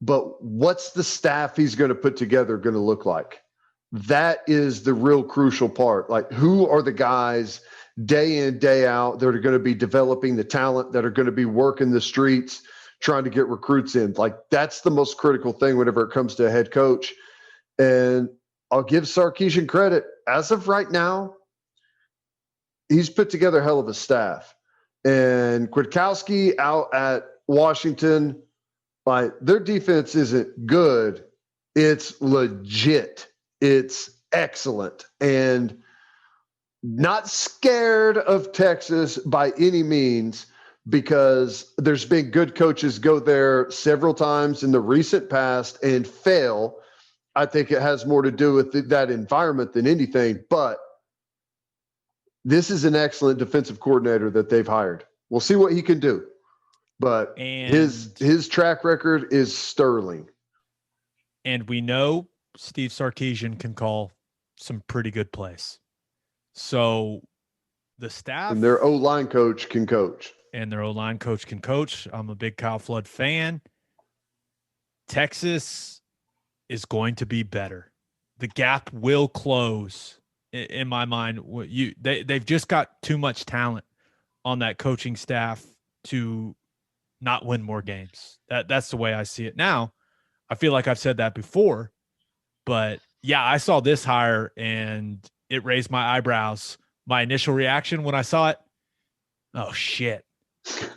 But what's the staff he's going to put together going to look like? That is the real crucial part. Like, who are the guys day in, day out that are going to be developing the talent, that are going to be working the streets, trying to get recruits in? Like, that's the most critical thing whenever it comes to a head coach. And I'll give Sarkisian credit. As of right now, he's put together a hell of a staff. And Kwiatkowski out at Washington, like, their defense isn't good. It's legit. It's excellent. And not scared of Texas by any means, because there's been good coaches go there several times in the recent past and fail. I think it has more to do with that environment than anything. But this is an excellent defensive coordinator that they've hired. We'll see what he can do. But his track record is sterling. And we know Steve Sarkisian can call some pretty good plays. So the staff and their O-line coach can coach. And their O-line coach can coach. I'm a big Kyle Flood fan. Texas is going to be better. The gap will close in my mind. They've just got too much talent on that coaching staff to not win more games. That's the way I see it now. I feel like I've said that before, but yeah, I saw this hire and it raised my eyebrows. My initial reaction when I saw it, oh shit.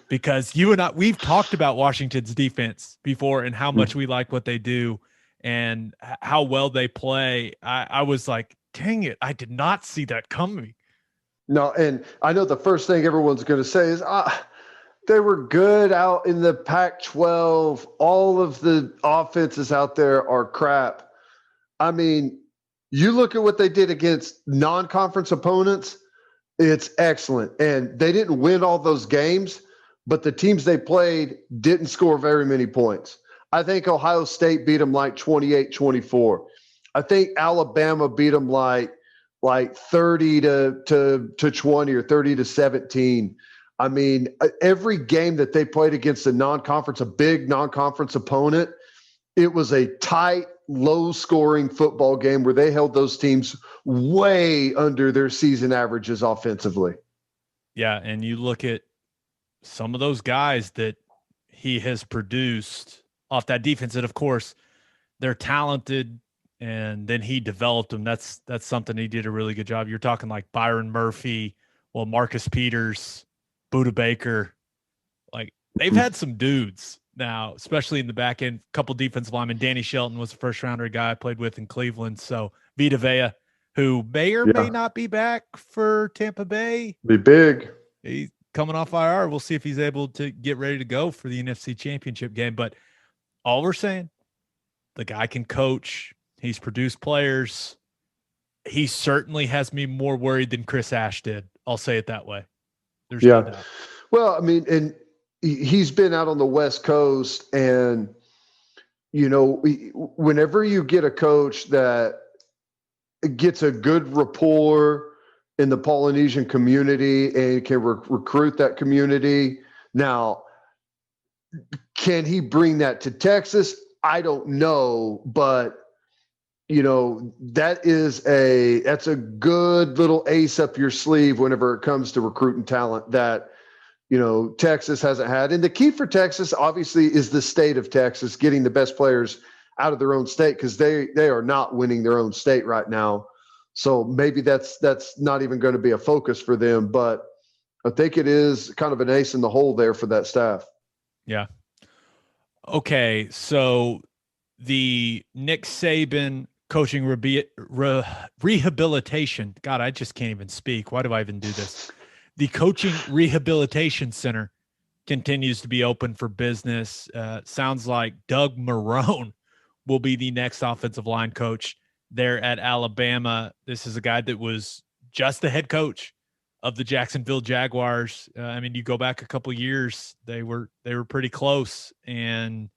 Because you and I, we've talked about Washington's defense before and how much we like what they do and how well they play. I was like, dang it, I did not see that coming. No, and I know the first thing everyone's going to say is, they were good out in the Pac-12. All of the offenses out there are crap. I mean, you look at what they did against non-conference opponents, it's excellent. And they didn't win all those games, but the teams they played didn't score very many points. I think Ohio State beat them like 28-24. I think Alabama beat them like 30 to 20 or 30 to 17. I mean, every game that they played against a big non-conference opponent, it was a tight, low-scoring football game where they held those teams way under their season averages offensively. Yeah, and you look at some of those guys that he has produced off that defense, and of course, they're talented, and then he developed them. That's something he did a really good job. You're talking like Byron Murphy, Marcus Peters, Budda Baker. Like, they've had some dudes now, especially in the back end. A couple defensive linemen. Danny Shelton was a first-rounder guy I played with in Cleveland. So Vita Vea, who may or may not be back for Tampa Bay. Be big. He's coming off IR. We'll see if he's able to get ready to go for the NFC Championship game. But all we're saying, the guy can coach. He's produced players. He certainly has me more worried than Chris Ash did. I'll say it that way. There's no doubt. Well, I mean, and he's been out on the West Coast, and, you know, whenever you get a coach that gets a good rapport in the Polynesian community and can recruit that community. Now, can he bring that to Texas? I don't know, but you know, that's a good little ace up your sleeve whenever it comes to recruiting talent that, you know, Texas hasn't had. And the key for Texas, obviously, is the state of Texas getting the best players out of their own state, because they are not winning their own state right now. So maybe that's not even going to be a focus for them. But I think it is kind of an ace in the hole there for that staff. Yeah. Okay, so the Nick Saban coaching rehabilitation. God, I just can't even speak. Why do I even do this? The Coaching Rehabilitation Center continues to be open for business. Sounds like Doug Marrone will be the next offensive line coach there at Alabama. This is a guy that was just the head coach of the Jacksonville Jaguars. I mean, you go back a couple years, they were pretty close, and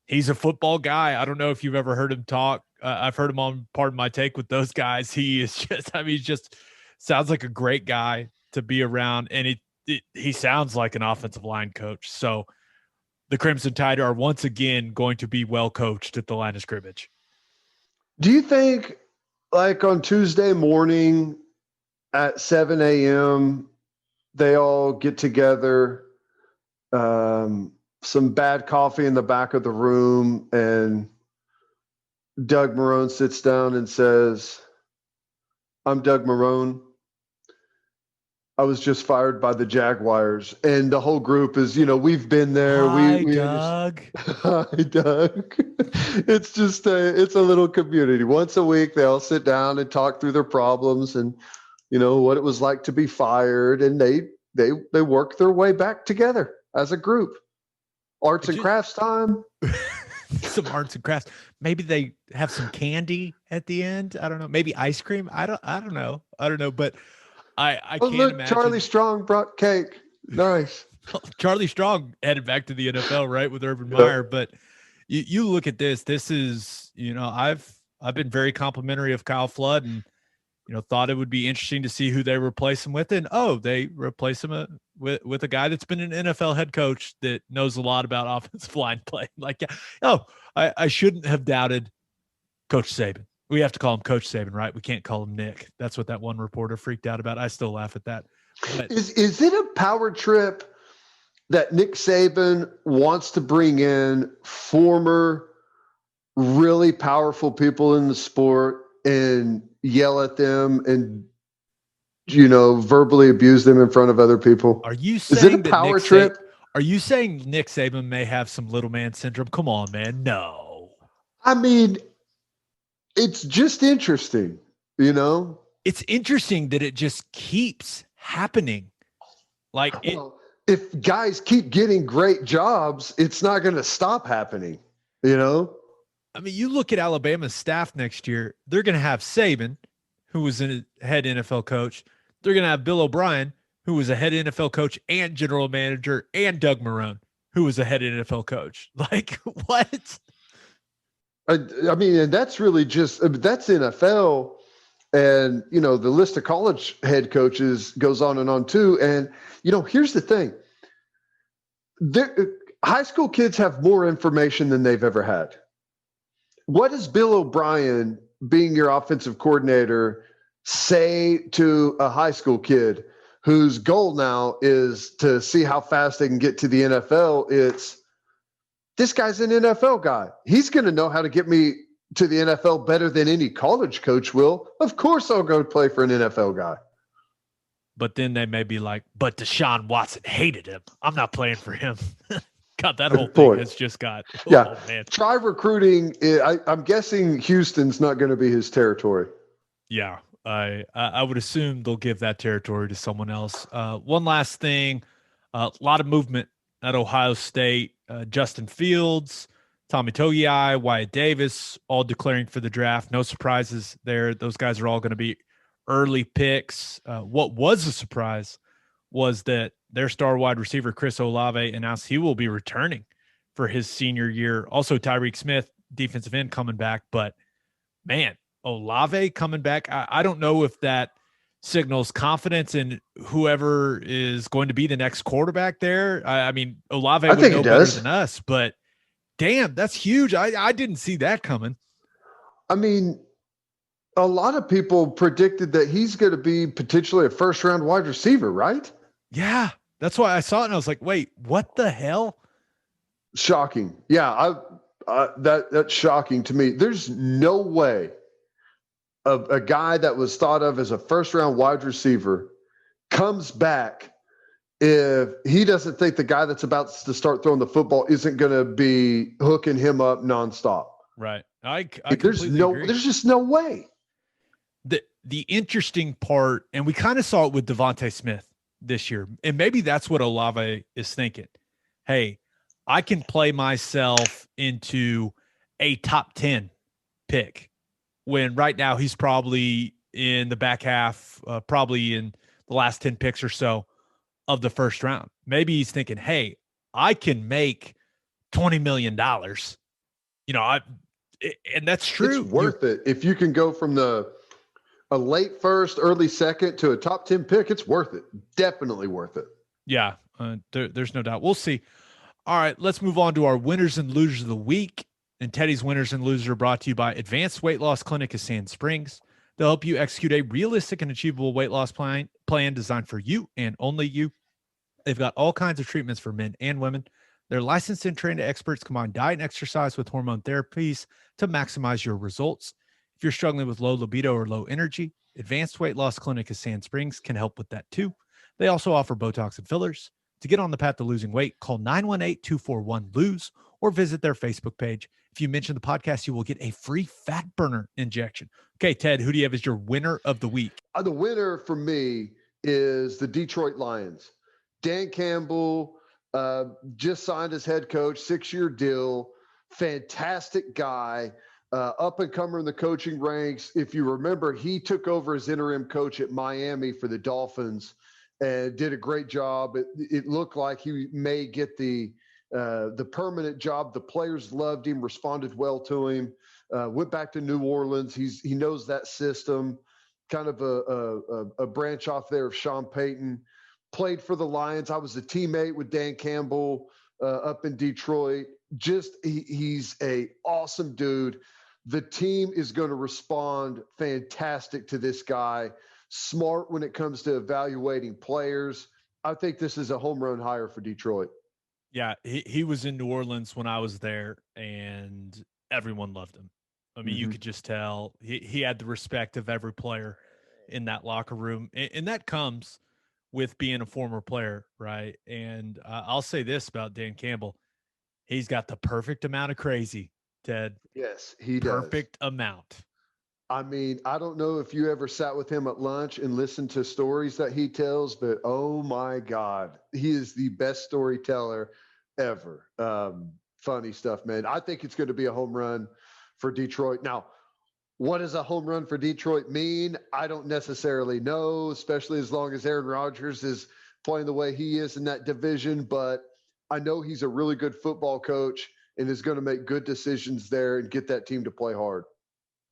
he's a football guy. I don't know if you've ever heard him talk. I've heard him on Pardon My Take with those guys. He is just, I mean, he just sounds like a great guy to be around, and he sounds like an offensive line coach. So the Crimson Tide are once again going to be well coached at the line of scrimmage. Do you think, like on Tuesday morning at 7 a.m., they all get together, some bad coffee in the back of the room, and Doug Marrone sits down and says, "I'm Doug Marrone. I was just fired by the Jaguars." And the whole group is, we've been there. Hi, We Doug. Hi, Doug. It's just it's a little community. Once a week, they all sit down and talk through their problems and, what it was like to be fired. And they work their way back together as a group. Arts and crafts time. Some arts and crafts. Maybe they have some candy at the end. I don't know. Maybe ice cream. I don't know. But I can't imagine. Charlie Strong brought cake. Nice. Charlie Strong headed back to the NFL, right, with Urban Meyer. But you look at this. This is, I've been very complimentary of Kyle Flood, and thought it would be interesting to see who they replace him with. And they replace him with a guy that's been an NFL head coach that knows a lot about offensive line play. I shouldn't have doubted Coach Saban. We have to call him Coach Saban, right? We can't call him Nick. That's what that one reporter freaked out about. I still laugh at that. But is it a power trip that Nick Saban wants to bring in former really powerful people in the sport and yell at them and, verbally abuse them in front of other people? Are you saying is it a power trip? Are you saying Nick Saban may have some little man syndrome? Come on, man. No. I mean, it's just interesting, It's interesting that it just keeps happening. If guys keep getting great jobs, it's not going to stop happening, I mean, you look at Alabama's staff next year, they're going to have Saban, who was a head NFL coach. They're going to have Bill O'Brien, who was a head NFL coach and general manager, and Doug Marrone, who was a head NFL coach. What? I mean, and that's really that's NFL. And, the list of college head coaches goes on and on too. And, here's the thing. High school kids have more information than they've ever had. What does Bill O'Brien, being your offensive coordinator, say to a high school kid whose goal now is to see how fast they can get to the NFL? It's, this guy's an NFL guy. He's going to know how to get me to the NFL better than any college coach will. Of course I'll go play for an NFL guy. But then they may be like, but Deshaun Watson hated him. I'm not playing for him. God, that whole thing has just got. Yeah. Oh, man. Try recruiting. I'm guessing Houston's not going to be his territory. Yeah. I would assume they'll give that territory to someone else. One last thing, a lot of movement at Ohio State. Justin Fields, Tommy Togiai, Wyatt Davis, all declaring for the draft. No surprises there. Those guys are all going to be early picks. What was a surprise was that their star wide receiver, Chris Olave, announced he will be returning for his senior year. Also, Tyreek Smith, defensive end, coming back. But, man, Olave coming back, I don't know if that signals confidence in whoever is going to be the next quarterback there. I mean, Olave would know better than us, but damn, that's huge. I didn't see that coming. I mean, a lot of people predicted that he's going to be potentially a first-round wide receiver, right? Yeah, that's why I saw it and I was like, wait, what the hell? Shocking. Yeah, that's shocking to me. There's no way a guy that was thought of as a first-round wide receiver comes back if he doesn't think the guy that's about to start throwing the football isn't going to be hooking him up nonstop. Right. I there's just no way. The interesting part, and we kind of saw it with Devontae Smith this year, and maybe that's what Olave is thinking. Hey, I can play myself into a top 10 pick when right now he's probably in the back half, probably in the last 10 picks or so of the first round. Maybe he's thinking, hey, I can make $20 million. And that's true. It's worth it. If you can go from a late first, early second to a top 10 pick, it's worth it. Definitely worth it. Yeah, there's no doubt. We'll see. All right, let's move on to our winners and losers of the week. And Teddy's winners and losers are brought to you by Advanced Weight Loss Clinic of Sand Springs. They'll help you execute a realistic and achievable weight loss plan designed for you and only you. They've got all kinds of treatments for men and women. Their licensed and trained experts combine diet and exercise with hormone therapies to maximize your results. If you're struggling with low libido or low energy, Advanced Weight Loss Clinic of Sand Springs can help with that too. They also offer Botox and fillers. To get on the path to losing weight, call 918-241-LOSE or visit their Facebook page. If you mention the podcast, you will get a free fat burner injection. Okay, Ted, who do you have as your winner of the week? The winner for me is the Detroit Lions. Dan Campbell just signed as head coach, 6-year deal. Fantastic guy, up and comer in the coaching ranks. If you remember, he took over as interim coach at Miami for the Dolphins and did a great job. It looked like he may get the permanent job. The players loved him, responded well to him. Went back to New Orleans. He knows that system. Kind of a branch off there of Sean Payton. Played for the Lions. I was a teammate with Dan Campbell up in Detroit. He's a awesome dude. The team is going to respond fantastic to this guy. Smart when it comes to evaluating players. I think this is a home run hire for Detroit. Yeah, he was in New Orleans when I was there, and everyone loved him. I mean, you could just tell he had the respect of every player in that locker room. And that comes with being a former player, right? And I'll say this about Dan Campbell. He's got the perfect amount of crazy, Ted. Yes, he does. Perfect amount. I mean, I don't know if you ever sat with him at lunch and listened to stories that he tells, but oh my God, he is the best storyteller ever. Funny stuff, man. I think it's going to be a home run for Detroit. Now, what does a home run for Detroit mean? I don't necessarily know, especially as long as Aaron Rodgers is playing the way he is in that division. But I know he's a really good football coach and is going to make good decisions there and get that team to play hard.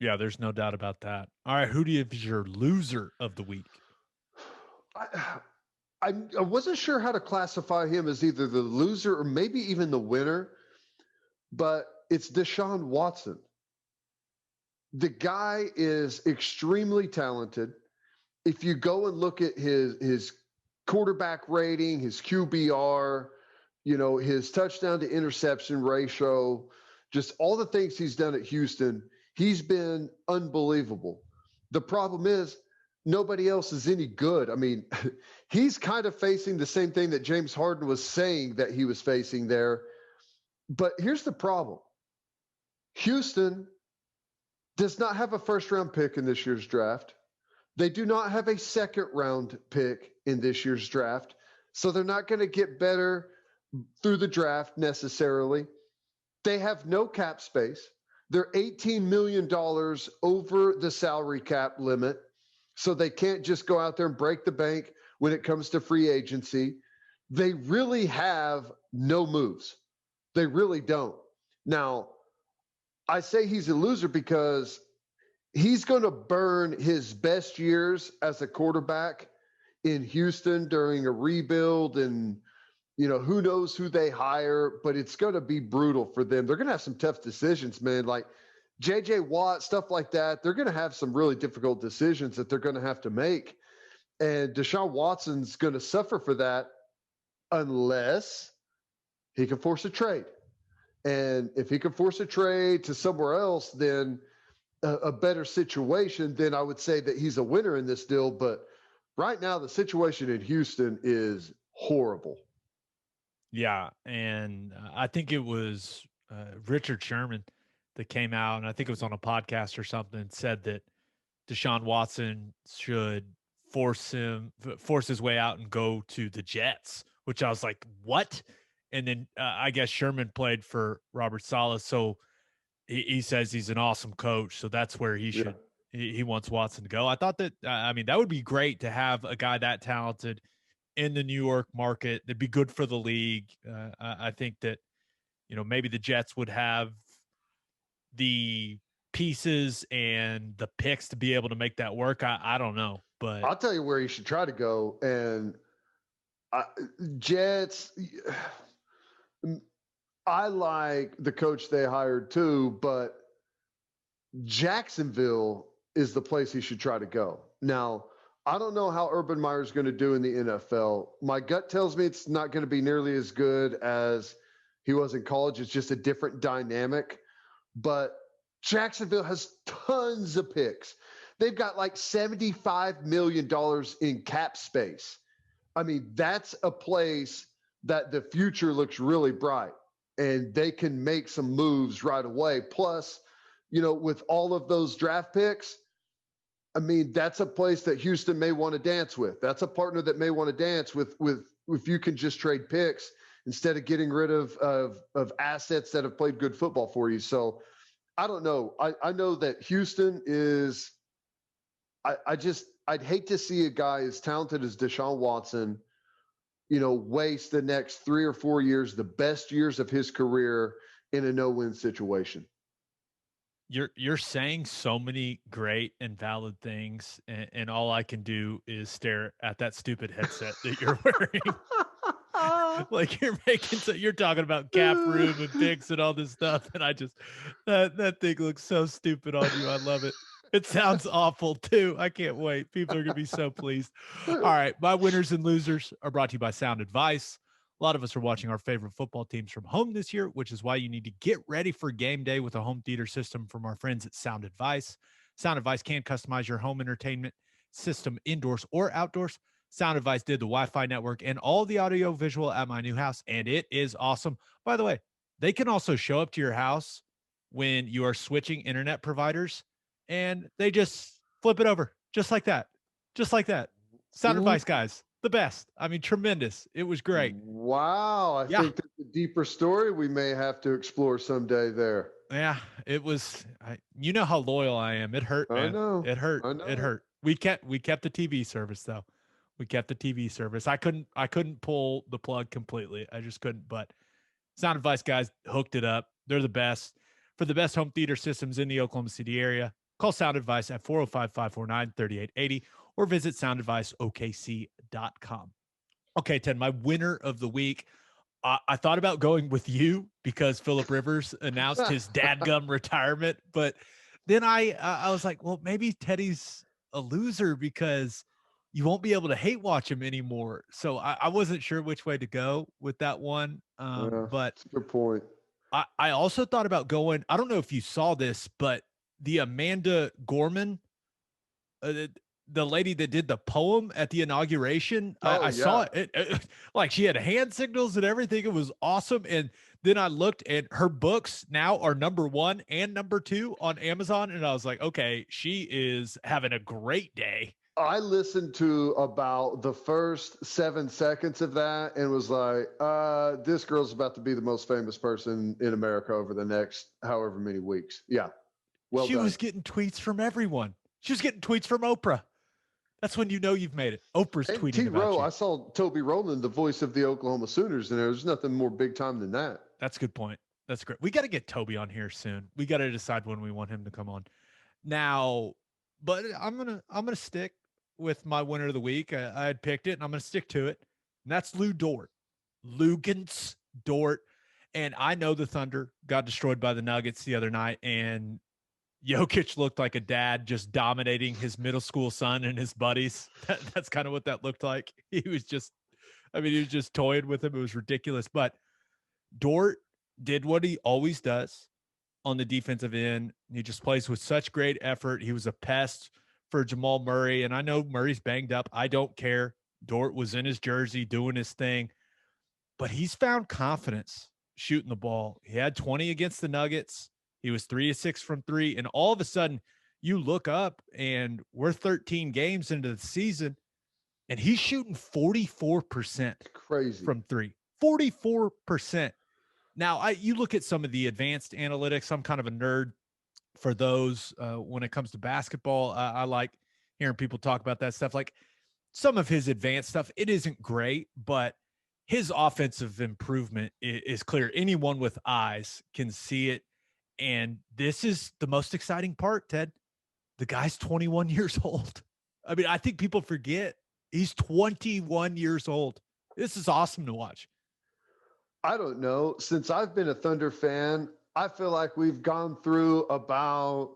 Yeah, there's no doubt about that. All right, who do you have as your loser of the week? I wasn't sure how to classify him as either the loser or maybe even the winner, but it's Deshaun Watson. The guy is extremely talented. If you go and look at his quarterback rating, his QBR, his touchdown to interception ratio, just all the things he's done at Houston, he's been unbelievable. The problem is nobody else is any good. I mean, he's kind of facing the same thing that James Harden was saying that he was facing there. But here's the problem. Houston does not have a first-round pick in this year's draft. They do not have a second-round pick in this year's draft. So they're not going to get better through the draft necessarily. They have no cap space. They're $18 million over the salary cap limit. So they can't just go out there and break the bank when it comes to free agency. They really have no moves. They really don't. Now, I say he's a loser because he's going to burn his best years as a quarterback in Houston during a rebuild, and who knows who they hire, but it's going to be brutal for them. They're going to have some tough decisions, man, like J.J. Watt, stuff like that. They're going to have some really difficult decisions that they're going to have to make, and Deshaun Watson's going to suffer for that unless he can force a trade. And if he can force a trade to somewhere else, then a better situation, then I would say that he's a winner in this deal. But right now, the situation in Houston is horrible. Yeah, and I think it was Richard Sherman that came out, and I think it was on a podcast or something, said that Deshaun Watson should force his way out and go to the Jets, which I was like, what? And then I guess Sherman played for Robert Saleh, so he says he's an awesome coach, so that's where he wants Watson to go. I thought that, that would be great to have a guy that talented in the New York market. That'd be good for the league. I think that, maybe the Jets would have the pieces and the picks to be able to make that work. I don't know, but I'll tell you where you should try to go. And Jets, I like the coach they hired too, but Jacksonville is the place he should try to go. Now, I don't know how Urban Meyer's going to do in the NFL. My gut tells me it's not going to be nearly as good as he was in college. It's just a different dynamic. But Jacksonville has tons of picks. They've got like $75 million in cap space. I mean, that's a place that the future looks really bright, and they can make some moves right away. Plus, with all of those draft picks, I mean, that's a place that Houston may want to dance with. That's a partner that may want to dance with if you can just trade picks instead of getting rid of assets that have played good football for you. So I don't know. I know that Houston is I'd hate to see a guy as talented as Deshaun Watson, waste the next 3 or 4 years, the best years of his career, in a no-win situation. You're saying so many great and valid things, and all I can do is stare at that stupid headset that you're wearing. Like you're talking about cap room and picks and all this stuff, and I just that thing looks so stupid on you. I love it. It sounds awful too. I can't wait. People are gonna be so pleased. All right, my winners and losers are brought to you by Sound Advice. A lot of us are watching our favorite football teams from home this year, which is why you need to get ready for game day with a home theater system from our friends at Sound Advice. Sound Advice can customize your home entertainment system indoors or outdoors. Sound Advice did the Wi-Fi network and all the audio visual at my new house, and it is awesome. By the way, they can also show up to your house when you are switching internet providers, and they just flip it over just like that. Just like that. Sound Advice guys. The best. I mean, tremendous. It was great. Wow. I think that's a deeper story we may have to explore someday there. Yeah, it was. You know how loyal I am. It hurt, man. I know. It hurt. It hurt. We kept the TV service though. We kept the TV service. I couldn't pull the plug completely. I just couldn't. But Sound Advice guys hooked it up. They're the best. For the best home theater systems in the Oklahoma City area, call Sound Advice at 405-549-3880 or visit soundadviceokc.com. Okay, Ted, my winner of the week. I thought about going with you because Phillip Rivers announced his dadgum retirement, but then I was like, well, maybe Teddy's a loser because you won't be able to hate watch him anymore. So I wasn't sure which way to go with that one. But that's a good point. I also thought about going, I don't know if you saw this, but the Amanda Gorman, the lady that did the poem at the inauguration, I saw it. Like she had hand signals and everything. It was awesome. And then I looked and her books now are #1 and #2 on Amazon. And I was like, okay, she is having a great day. I listened to about the first 7 seconds of that and was like, this girl's about to be the most famous person in America over the next however many weeks. Yeah. Well, she was getting tweets from everyone. She was getting tweets from Oprah. That's when you know you've made it. Oprah's tweeting about you. I saw Toby Rowland, the voice of the Oklahoma Sooners, and there's nothing more big time than that. That's a good point. That's great. We got to get Toby on here soon. We got to decide when we want him to come on. Now, but I'm gonna stick with my winner of the week. I had picked it, and I'm gonna stick to it. And that's Lou Dort, Lugans Dort. And I know the Thunder got destroyed by the Nuggets the other night, and Jokic looked like a dad just dominating his middle school son and his buddies. That's kind of what that looked like. He was just toying with him. It was ridiculous. But Dort did what he always does on the defensive end. He just plays with such great effort. He was a pest for Jamal Murray. And I know Murray's banged up. I don't care. Dort was in his jersey doing his thing. But he's found confidence shooting the ball. He had 20 against the Nuggets. He was 3 of 6 from 3. And all of a sudden, you look up and we're 13 games into the season, and he's shooting 44% crazy from 3. 44%. Now, you look at some of the advanced analytics. I'm kind of a nerd for those when it comes to basketball. I like hearing people talk about that stuff. Like some of his advanced stuff, it isn't great, but his offensive improvement is clear. Anyone with eyes can see it. And this is the most exciting part, Ted. The guy's 21 years old. I mean, I think people forget he's 21 years old. This is awesome to watch. I don't know. Since I've been a Thunder fan, I feel like we've gone through about,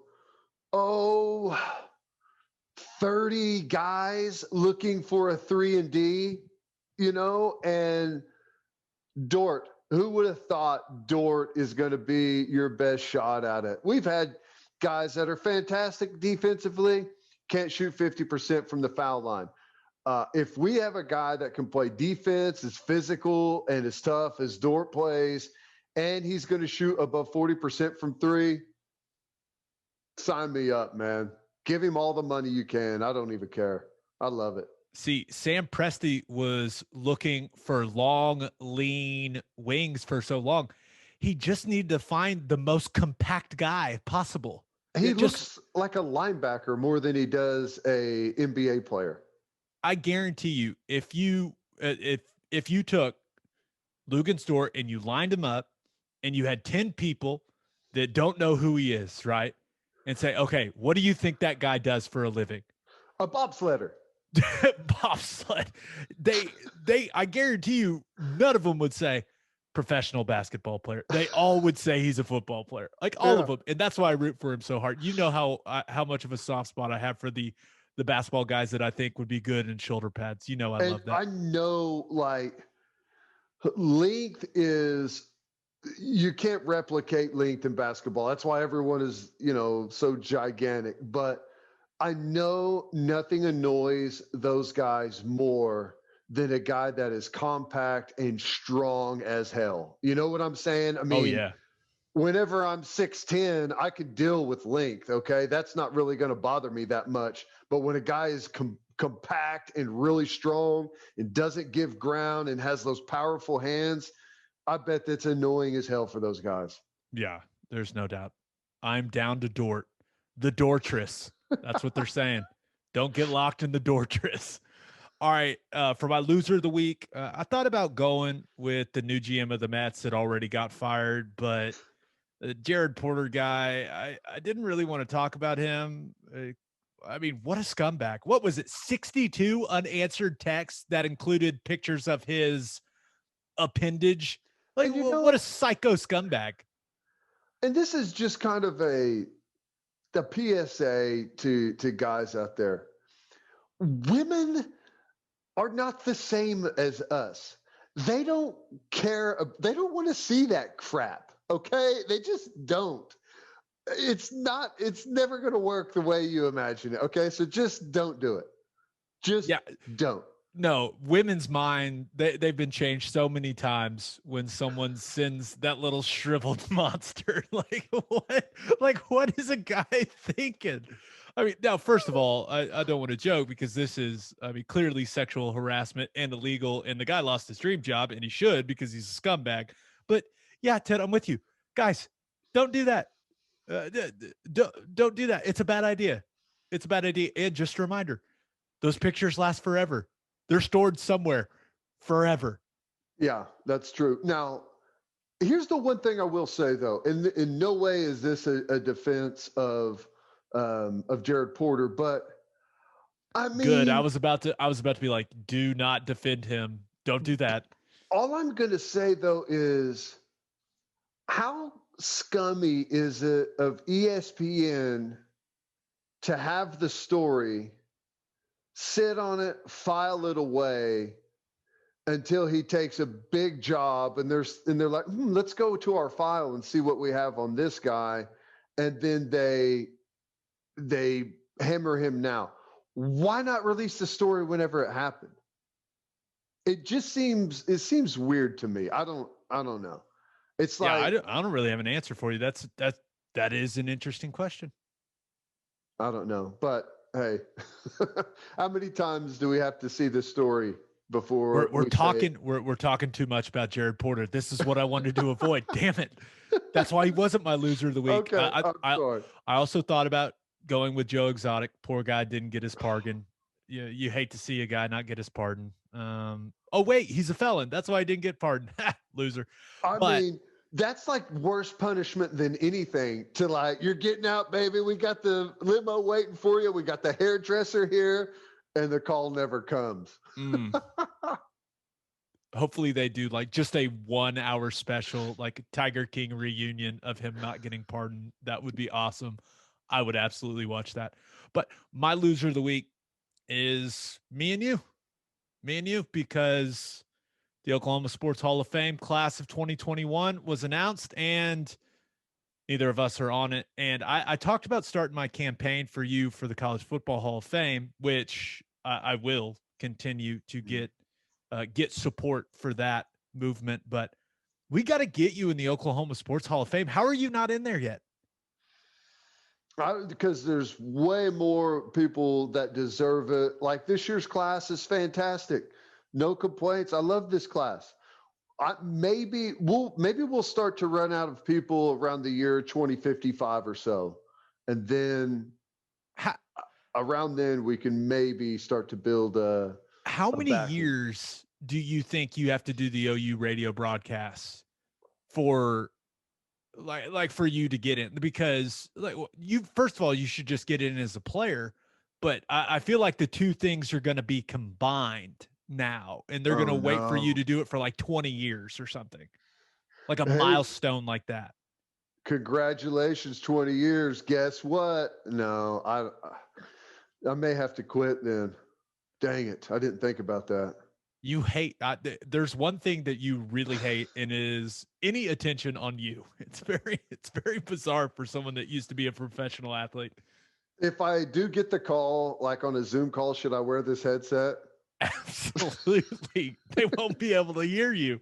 30 guys looking for a 3-and-D, and Dort Who would have thought Dort is going to be your best shot at it? We've had guys that are fantastic defensively, can't shoot 50% from the foul line. If we have a guy that can play defense, is physical and as tough as Dort plays, and he's going to shoot above 40% from three, sign me up, man. Give him all the money you can. I don't even care. I love it. See, Sam Presti was looking for long, lean wings for so long. He just needed to find the most compact guy possible. He looks like a linebacker more than he does a NBA player. I guarantee you, if you took Lugansdort and you lined him up and you had 10 people that don't know who he is, right? And say, okay, what do you think that guy does for a living? A bobsledder. Bobsled. I guarantee you, none of them would say professional basketball player. They all would say he's a football player, like all of them. And that's why I root for him so hard. You know how much of a soft spot I have for the basketball guys that I think would be good in shoulder pads. You know, I love that. I know, like, length is, you can't replicate length in basketball. That's why everyone is, so gigantic. But I know nothing annoys those guys more than a guy that is compact and strong as hell. You know what I'm saying? I mean, whenever I'm 6'10", I could deal with length, okay? That's not really going to bother me that much. But when a guy is compact and really strong and doesn't give ground and has those powerful hands, I bet that's annoying as hell for those guys. Yeah, there's no doubt. I'm down to Dort. The Dortress. That's what they're saying. Don't get locked in the Dortress. All right, for my loser of the week, I thought about going with the new GM of the Mets that already got fired, but the Jared Porter guy, I didn't really want to talk about him. I mean, what a scumbag. What was it, 62 unanswered texts that included pictures of his appendage? Like, what a psycho scumbag. And this is just kind of the PSA to guys out there. Women are not the same as us. They don't care. They don't want to see that crap. Okay. They just don't. It's never going to work the way you imagine it. Okay. So just don't do it. Just don't. No, women's mind, they've been changed so many times when someone sends that little shriveled monster. What is a guy thinking? I mean, now, first of all, I don't want to joke because this is, clearly sexual harassment and illegal, and the guy lost his dream job, and he should because he's a scumbag. But yeah, Ted, I'm with you. Guys, don't do that. Don't do that. It's a bad idea. It's a bad idea. And just a reminder, those pictures last forever. They're stored somewhere forever. Yeah, that's true. Now, here's the one thing I will say, though. In no way is this a defense of Jared Porter, but I mean, good. I was about to be like, do not defend him. Don't do that. All I'm going to say, though, is how scummy is it of ESPN to have the story, sit on it, file it away until he takes a big job, and they're like, let's go to our file and see what we have on this guy, and then they hammer him now. Why not release the story whenever it happened? It seems weird to me. I don't know. It's like, I don't really have an answer for you. That is an interesting question. I don't know, but hey, how many times do we have to see this story before we're talking too much about Jared Porter? This is what I wanted to avoid. Damn it. That's why he wasn't my loser of the week. Okay, I also thought about going with Joe Exotic. Poor guy didn't get his pardon. You hate to see a guy not get his pardon. Oh wait, he's a felon. That's why he didn't get pardoned. Loser. I mean, that's like worse punishment than anything. To like, you're getting out, baby. We got the limo waiting for you. We got the hairdresser here, and the call never comes. Hopefully they do like just a 1 hour special, like Tiger King reunion of him not getting pardoned. That would be awesome. I would absolutely watch that. But my loser of the week is me and you, because The Oklahoma Sports Hall of Fame class of 2021 was announced, and neither of us are on it. And I talked about starting my campaign for you for the College Football Hall of Fame, which I will continue to get support for that movement. But we got to get you in the Oklahoma Sports Hall of Fame. How are you not in there yet? Because there's way more people that deserve it. Like this year's class is fantastic. No complaints. I love this class. Maybe we'll start to run out of people around the year 2055 or so. And then around then we can maybe start to build how many years do you think you have to do the OU radio broadcasts for like for you to get in? Because first of all, you should just get in as a player, but I feel like the two things are going to be combined now, and they're going to wait for you to do it for like 20 years or something, like a milestone like that. Congratulations, 20 years. Guess what? No, I may have to quit then. Dang it. I didn't think about that. You hate, there's one thing that you really hate, and is any attention on you. It's very bizarre for someone that used to be a professional athlete. If I do get the call, like on a Zoom call, should I wear this headset? Absolutely. They won't be able to hear you.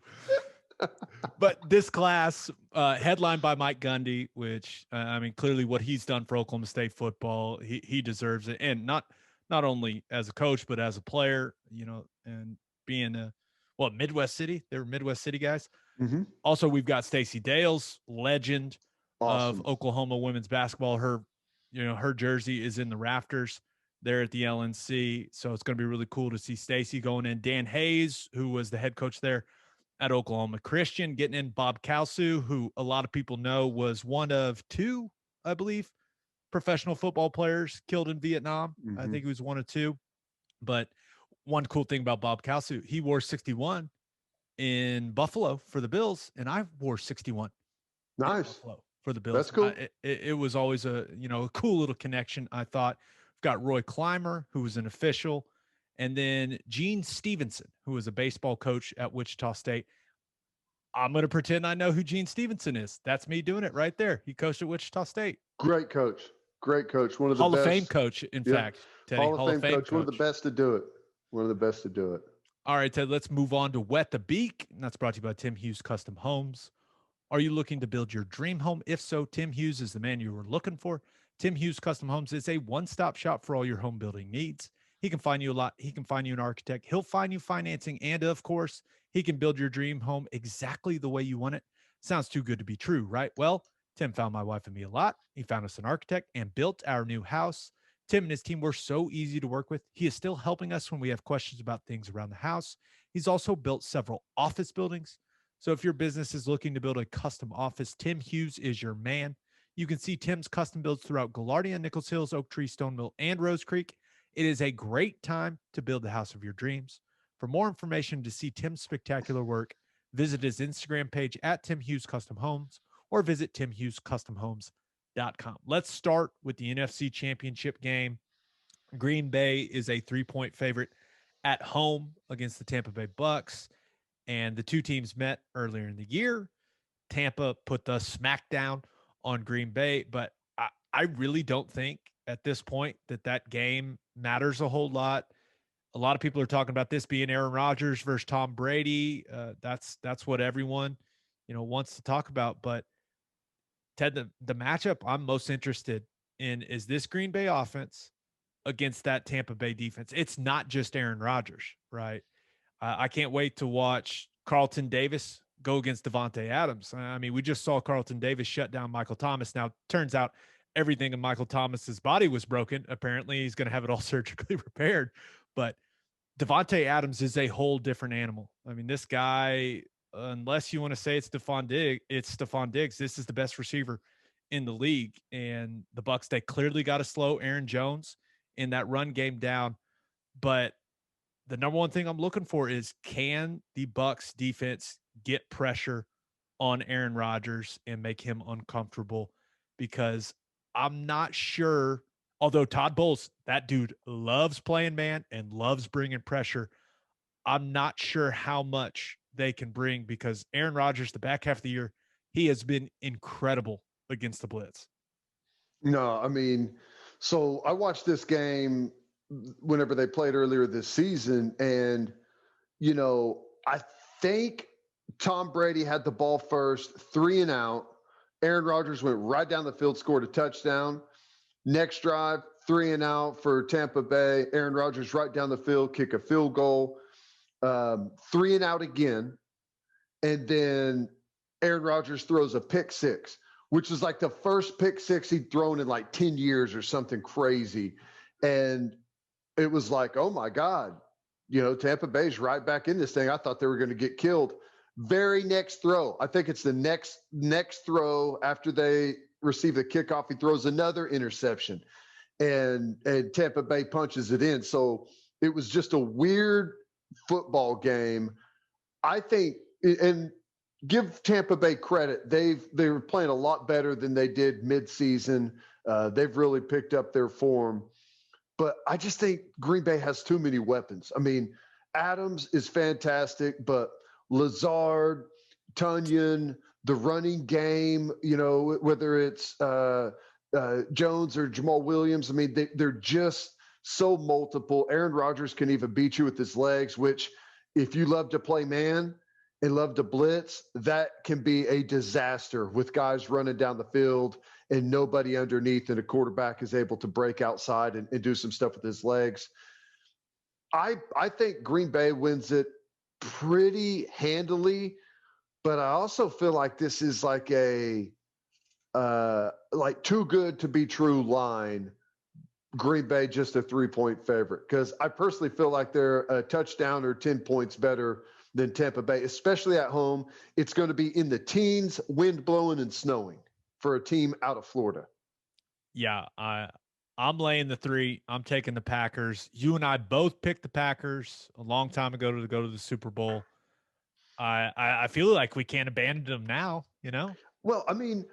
But this class, headlined by Mike Gundy, which I mean, clearly what he's done for Oklahoma State football, he deserves it. And not only as a coach, but as a player, and being Midwest City. They were Midwest City guys. Mm-hmm. Also, we've got Stacey Dales, legend awesome. of Oklahoma women's basketball. Her jersey is in the rafters there at the LNC. So it's going to be really cool to see Stacey going in. Dan Hayes, who was the head coach there at Oklahoma Christian, getting in. Bob Kalsu, who a lot of people know was one of two, I believe, professional football players killed in Vietnam. Mm-hmm. I think he was one of two. But one cool thing about Bob Kalsu, he wore 61 in Buffalo for the Bills, and I wore 61 nice Buffalo for the Bills. That's cool. It was always a cool little connection, I thought. We've got Roy Clymer, who was an official, and then Gene Stevenson, who was a baseball coach at Wichita State. I'm going to pretend I know who Gene Stevenson is. That's me doing it right there. He coached at Wichita State. Great coach. One of the Hall best. of Fame coach, in fact. Teddy, Hall of Fame coach. One of the best to do it. All right, Ted, let's move on to Wet the Beak. And that's brought to you by Tim Hughes Custom Homes. Are you looking to build your dream home? If so, Tim Hughes is the man you were looking for. Tim Hughes Custom Homes is a one-stop shop for all your home building needs. He can find you a lot. He can find you an architect. He'll find you financing. And of course, he can build your dream home exactly the way you want it. Sounds too good to be true, right? Well, Tim found my wife and me a lot. He found us an architect and built our new house. Tim and his team were so easy to work with. He is still helping us when we have questions about things around the house. He's also built several office buildings. So if your business is looking to build a custom office, Tim Hughes is your man. You can see Tim's custom builds throughout Gaillardia, Nichols Hills, Oak Tree, Stone Mill, and Rose Creek. It is a great time to build the house of your dreams. For more information to see Tim's spectacular work, visit his Instagram page at Tim Hughes Custom Homes or visit timhughescustomhomes.com. Let's start with the NFC Championship game. Green Bay is a 3-point favorite at home against the Tampa Bay Bucks, and the two teams met earlier in the year. Tampa put the smackdown on Green Bay, but I really don't think at this point that game matters a whole lot. A lot of people are talking about this being Aaron Rodgers versus Tom Brady. That's what everyone, wants to talk about. But Ted, the matchup I'm most interested in is this Green Bay offense against that Tampa Bay defense. It's not just Aaron Rodgers, right? I can't wait to watch Carlton Davis go against Devontae Adams. I mean, we just saw Carlton Davis shut down Michael Thomas. Now, turns out everything in Michael Thomas's body was broken. Apparently, he's going to have it all surgically repaired. But Devontae Adams is a whole different animal. I mean, this guy, unless you want to say it's Stephon Diggs. This is the best receiver in the league. And the Bucs, they clearly got to slow Aaron Jones in that run game down. But the number one thing I'm looking for is, can the Bucs defense get pressure on Aaron Rodgers and make him uncomfortable? Because I'm not sure, although Todd Bowles, that dude loves playing man and loves bringing pressure, I'm not sure how much they can bring, because Aaron Rodgers, the back half of the year, he has been incredible against the blitz. No, I mean, so I watched this game whenever they played earlier this season, and, I think Tom Brady had the ball first, 3 and out. Aaron Rodgers went right down the field, scored a touchdown. Next drive, 3 and out for Tampa Bay. Aaron Rodgers right down the field, kick a field goal. 3 and out again. And then Aaron Rodgers throws a pick six, which is like the first pick six he'd thrown in like 10 years or something crazy. And it was like, oh my God, Tampa Bay's right back in this thing. I thought they were going to get killed. Very next throw, I think it's the next throw after they receive the kickoff, he throws another interception, and Tampa Bay punches it in. So it was just a weird football game. I think, and give Tampa Bay credit, they were playing a lot better than they did midseason. They've really picked up their form. But I just think Green Bay has too many weapons. I mean, Adams is fantastic, but Lazard, Tunyon, the running game, whether it's Jones or Jamal Williams, I mean, they're just so multiple. Aaron Rodgers can even beat you with his legs, which if you love to play man and love to blitz, that can be a disaster with guys running down the field and nobody underneath, and a quarterback is able to break outside and do some stuff with his legs. I think Green Bay wins it pretty handily, but I also feel like this is like a like too good to be true line. Green Bay just a 3-point favorite, because I personally feel like they're a touchdown or 10 points better than Tampa Bay, especially at home. It's going to be in the teens, wind blowing and snowing for a team out of Florida. Yeah, I'm laying the 3. I'm taking the Packers. You and I both picked the Packers a long time ago to go to the Super Bowl. I feel like we can't abandon them now, Well, I mean,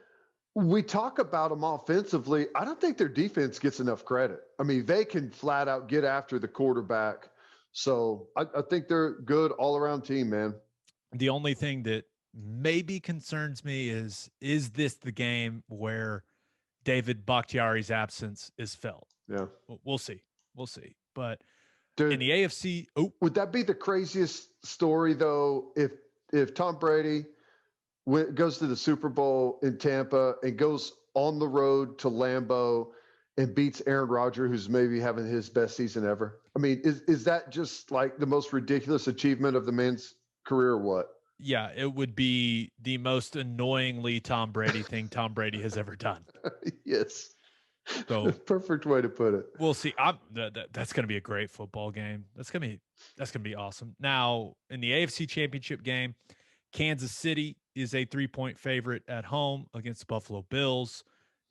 we talk about them offensively. I don't think their defense gets enough credit. I mean, they can flat out get after the quarterback. So I think they're a good all-around team, man. The only thing that maybe concerns me is this the game where David Bakhtiari's absence is felt? Yeah. We'll see. But Dude, in the AFC, would that be the craziest story, though, if Tom Brady goes to the Super Bowl in Tampa and goes on the road to Lambeau and beats Aaron Rodgers, who's maybe having his best season ever? I mean, is that just like the most ridiculous achievement of the man's career or what? Yeah, it would be the most annoyingly Tom Brady thing Tom Brady has ever done. Yes. So perfect way to put it. We'll see. That's going to be a great football game. That's going to be awesome. Now, in the AFC Championship game, Kansas City is a 3-point favorite at home against the Buffalo Bills.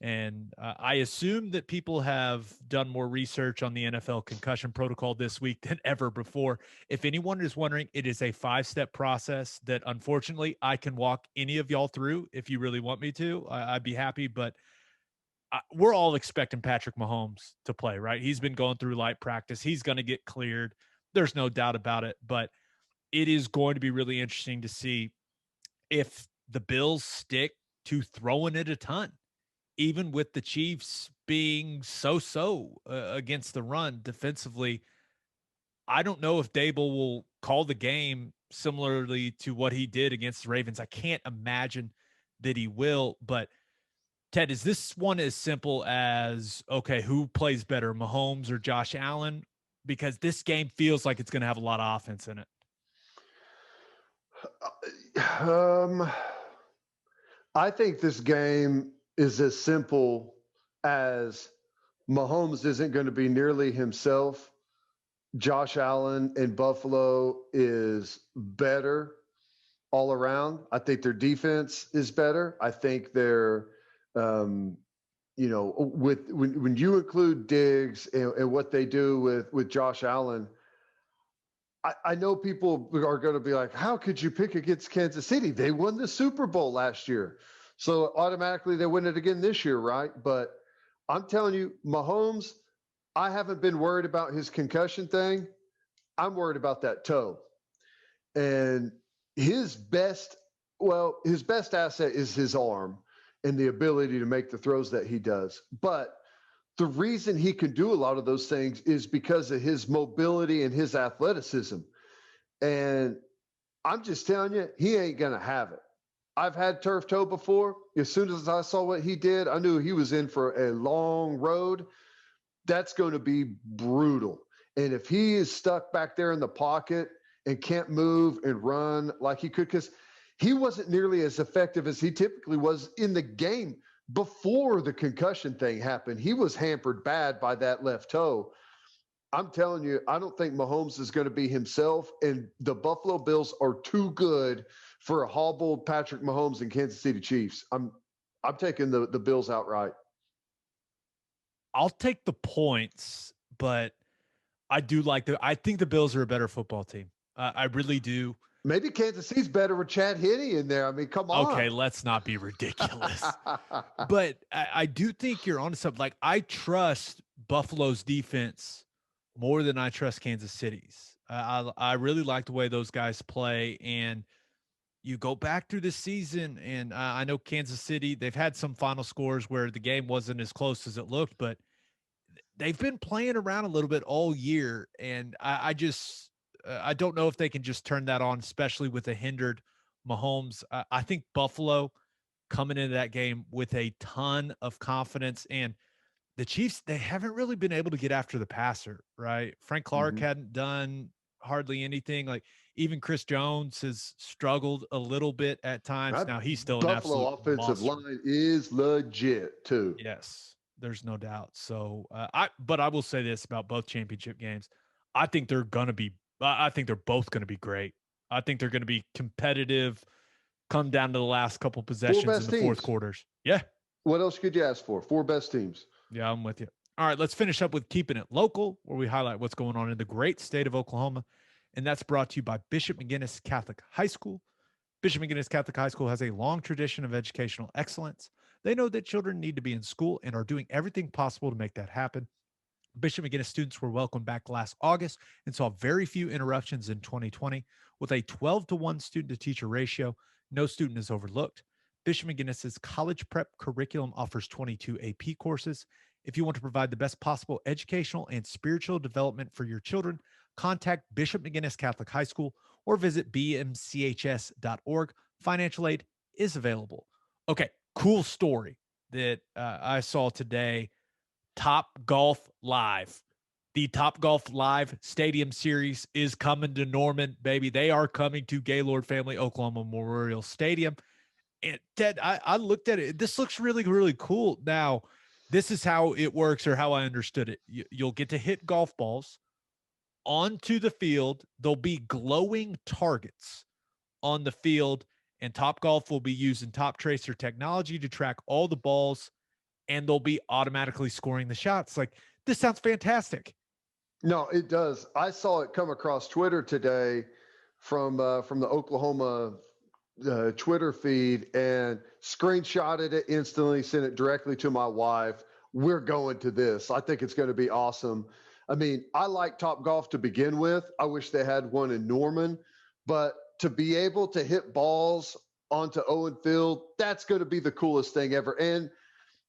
And I assume that people have done more research on the NFL concussion protocol this week than ever before. If anyone is wondering, it is a 5-step process that unfortunately I can walk any of y'all through if you really want me to. I'd be happy, but we're all expecting Patrick Mahomes to play, right? He's been going through light practice. He's going to get cleared. There's no doubt about it, but it is going to be really interesting to see if the Bills stick to throwing it a ton, even with the Chiefs being so-so against the run defensively. I don't know if Dable will call the game similarly to what he did against the Ravens. I can't imagine that he will, but Ted, is this one as simple as, okay, who plays better, Mahomes or Josh Allen? Because this game feels like it's going to have a lot of offense in it. I think this game is as simple as Mahomes isn't going to be nearly himself. Josh Allen in Buffalo is better all around. I think their defense is better. I think they're when you include Diggs and what they do with Josh Allen, I know people are going to be like, how could you pick against Kansas City? They won the Super Bowl last year. So automatically they win it again this year, right? But I'm telling you, Mahomes, I haven't been worried about his concussion thing. I'm worried about that toe. And his best asset is his arm and the ability to make the throws that he does. But the reason he can do a lot of those things is because of his mobility and his athleticism. And I'm just telling you, he ain't going to have it. I've had turf toe before. As soon as I saw what he did, I knew he was in for a long road. That's going to be brutal. And if he is stuck back there in the pocket and can't move and run like he could, because he wasn't nearly as effective as he typically was in the game before the concussion thing happened. He was hampered bad by that left toe. I'm telling you, I don't think Mahomes is going to be himself, and the Buffalo Bills are too good for a hobbled Patrick Mahomes and Kansas City Chiefs. I'm taking the Bills outright. I'll take the points, but I think the Bills are a better football team. I really do. Maybe Kansas City's better with Chad Henne in there. I mean, come on. Okay, let's not be ridiculous. But I do think you're onto something. Like, I trust Buffalo's defense more than I trust Kansas City's. I really like the way those guys play. And you go back through the season, and I know Kansas City, they've had some final scores where the game wasn't as close as it looked, but they've been playing around a little bit all year. And I don't know if they can just turn that on, especially with a hindered Mahomes. I think Buffalo coming into that game with a ton of confidence, and the Chiefs, they haven't really been able to get after the passer, right? Frank Clark hadn't done hardly anything. Like, even Chris Jones has struggled a little bit at times. Now he's still Buffalo an absolute offensive monster. line is legit too. Yes, there's no doubt. So, but I will say this about both championship games. I think they're both going to be great. I think they're going to be competitive, come down to the last couple possessions in the fourth quarters. Yeah. What else could you ask for? 4 best teams. Yeah, I'm with you. All right, let's finish up with Keeping It Local, where we highlight what's going on in the great state of Oklahoma. And that's brought to you by Bishop McGinnis Catholic High School. Bishop McGinnis Catholic High School has a long tradition of educational excellence. They know that children need to be in school and are doing everything possible to make that happen. Bishop McGinnis students were welcomed back last August and saw very few interruptions in 2020. With a 12-to-1 student-to-teacher ratio, no student is overlooked. Bishop McGinnis's college prep curriculum offers 22 AP courses. If you want to provide the best possible educational and spiritual development for your children, contact Bishop McGinnis Catholic High School or visit bmchs.org. Financial aid is available. Okay, cool story that I saw today. Topgolf Live. The Topgolf Live Stadium Series is coming to Norman, baby. They are coming to Gaylord Family-Oklahoma Memorial Stadium. And Ted, I looked at it. This looks really, really cool. Now, this is how it works, or how I understood it. You'll get to hit golf balls onto the field. There'll be glowing targets on the field, and Topgolf will be using Top Tracer technology to track all the balls, and they'll be automatically scoring the shots. Like, this sounds fantastic. No, it does. I saw it come across Twitter today from the Oklahoma Twitter feed, and screenshotted it instantly, sent it directly to my wife. We're going to this. I think it's going to be awesome. I mean, I like Topgolf to begin with. I wish they had one in Norman, but to be able to hit balls onto Owen Field, that's going to be the coolest thing ever. And,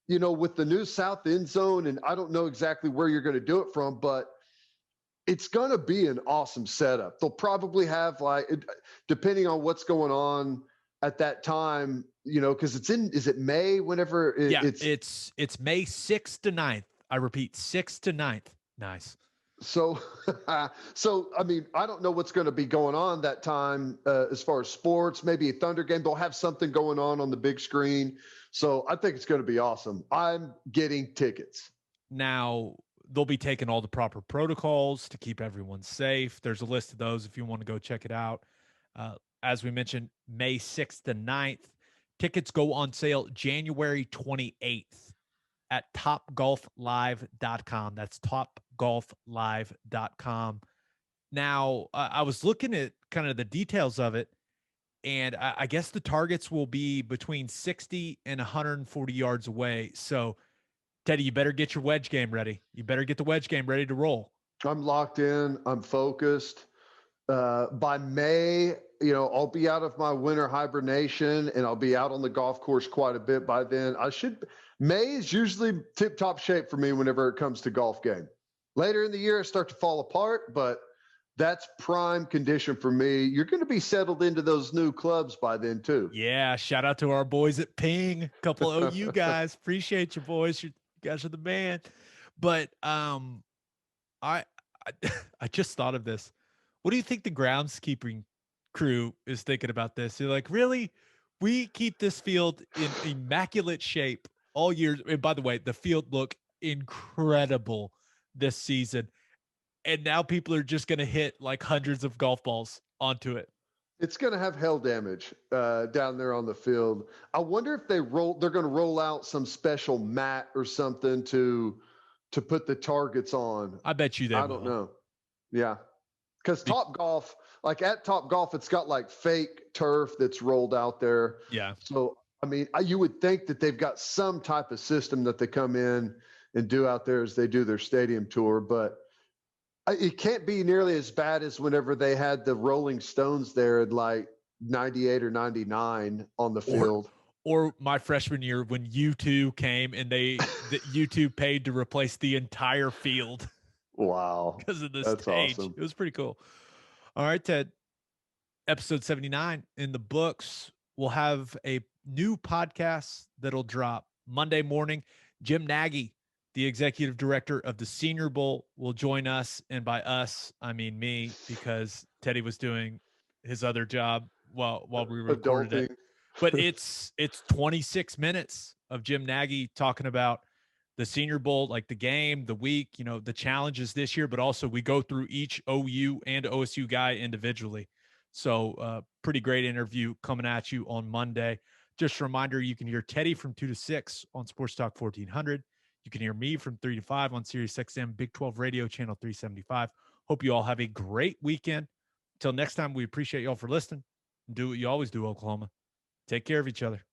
you know, with the new South End Zone, and I don't know exactly where you're going to do it from, but it's going to be an awesome setup. They'll probably have, like, depending on what's going on at that time, you know, because is it May, whenever it's May 6th to 9th. I repeat, 6th to 9th. Nice. So, I mean, I don't know what's going to be going on that time as far as sports, maybe a Thunder game. They'll have something going on the big screen. So I think it's going to be awesome. I'm getting tickets. Now, they'll be taking all the proper protocols to keep everyone safe. There's a list of those if you want to go check it out. As we mentioned, May 6th to 9th. Tickets go on sale January 28th at topgolflive.com. That's topgolflive.com. Now, I was looking at kind of the details of it, and I guess the targets will be between 60 and 140 yards away. So, Teddy, you better get your wedge game ready. You better get the wedge game ready to roll. I'm locked in. I'm focused. By May, I'll be out of my winter hibernation and I'll be out on the golf course quite a bit by then. May is usually tip-top shape for me whenever it comes to golf game. Later in the year, I start to fall apart, but that's prime condition for me. You're going to be settled into those new clubs by then too. Yeah. Shout out to our boys at Ping, a couple of OU guys. Appreciate you boys. You guys are the man. But I just thought of this. What do you think the groundskeeping crew is thinking about this? They're like, really? We keep this field in immaculate shape all year. And by the way, the field looked incredible this season. And now people are just going to hit like hundreds of golf balls onto it. It's going to have hail damage down there on the field. I wonder if they're going to roll out some special mat or something to put the targets on. I bet you they will. I don't know. Yeah. Because Topgolf, like at Topgolf, it's got like fake turf that's rolled out there. Yeah. So, I mean, you would think that they've got some type of system that they come in and do out there as they do their stadium tour, but it can't be nearly as bad as whenever they had the Rolling Stones there in like 98 or 99 on the field. Or my freshman year when U2 came and U2 paid to replace the entire field. Wow. Because of the That's stage. awesome. It was pretty cool. All right, Ted. Episode 79 in the books. We'll have a new podcast that'll drop Monday morning. Jim Nagy, the executive director of the Senior Bowl, will join us. And by us, I mean me, because Teddy was doing his other job while we recorded it. But it's 26 minutes of Jim Nagy talking about the Senior Bowl, like the game, the week, the challenges this year, but also we go through each OU and OSU guy individually. So pretty great interview coming at you on Monday. Just a reminder, you can hear Teddy from 2 to 6 on Sports Talk 1400. You can hear me from 3 to 5 on Sirius XM Big 12 Radio Channel 375. Hope you all have a great weekend. Until next time, we appreciate y'all for listening. Do what you always do, Oklahoma. Take care of each other.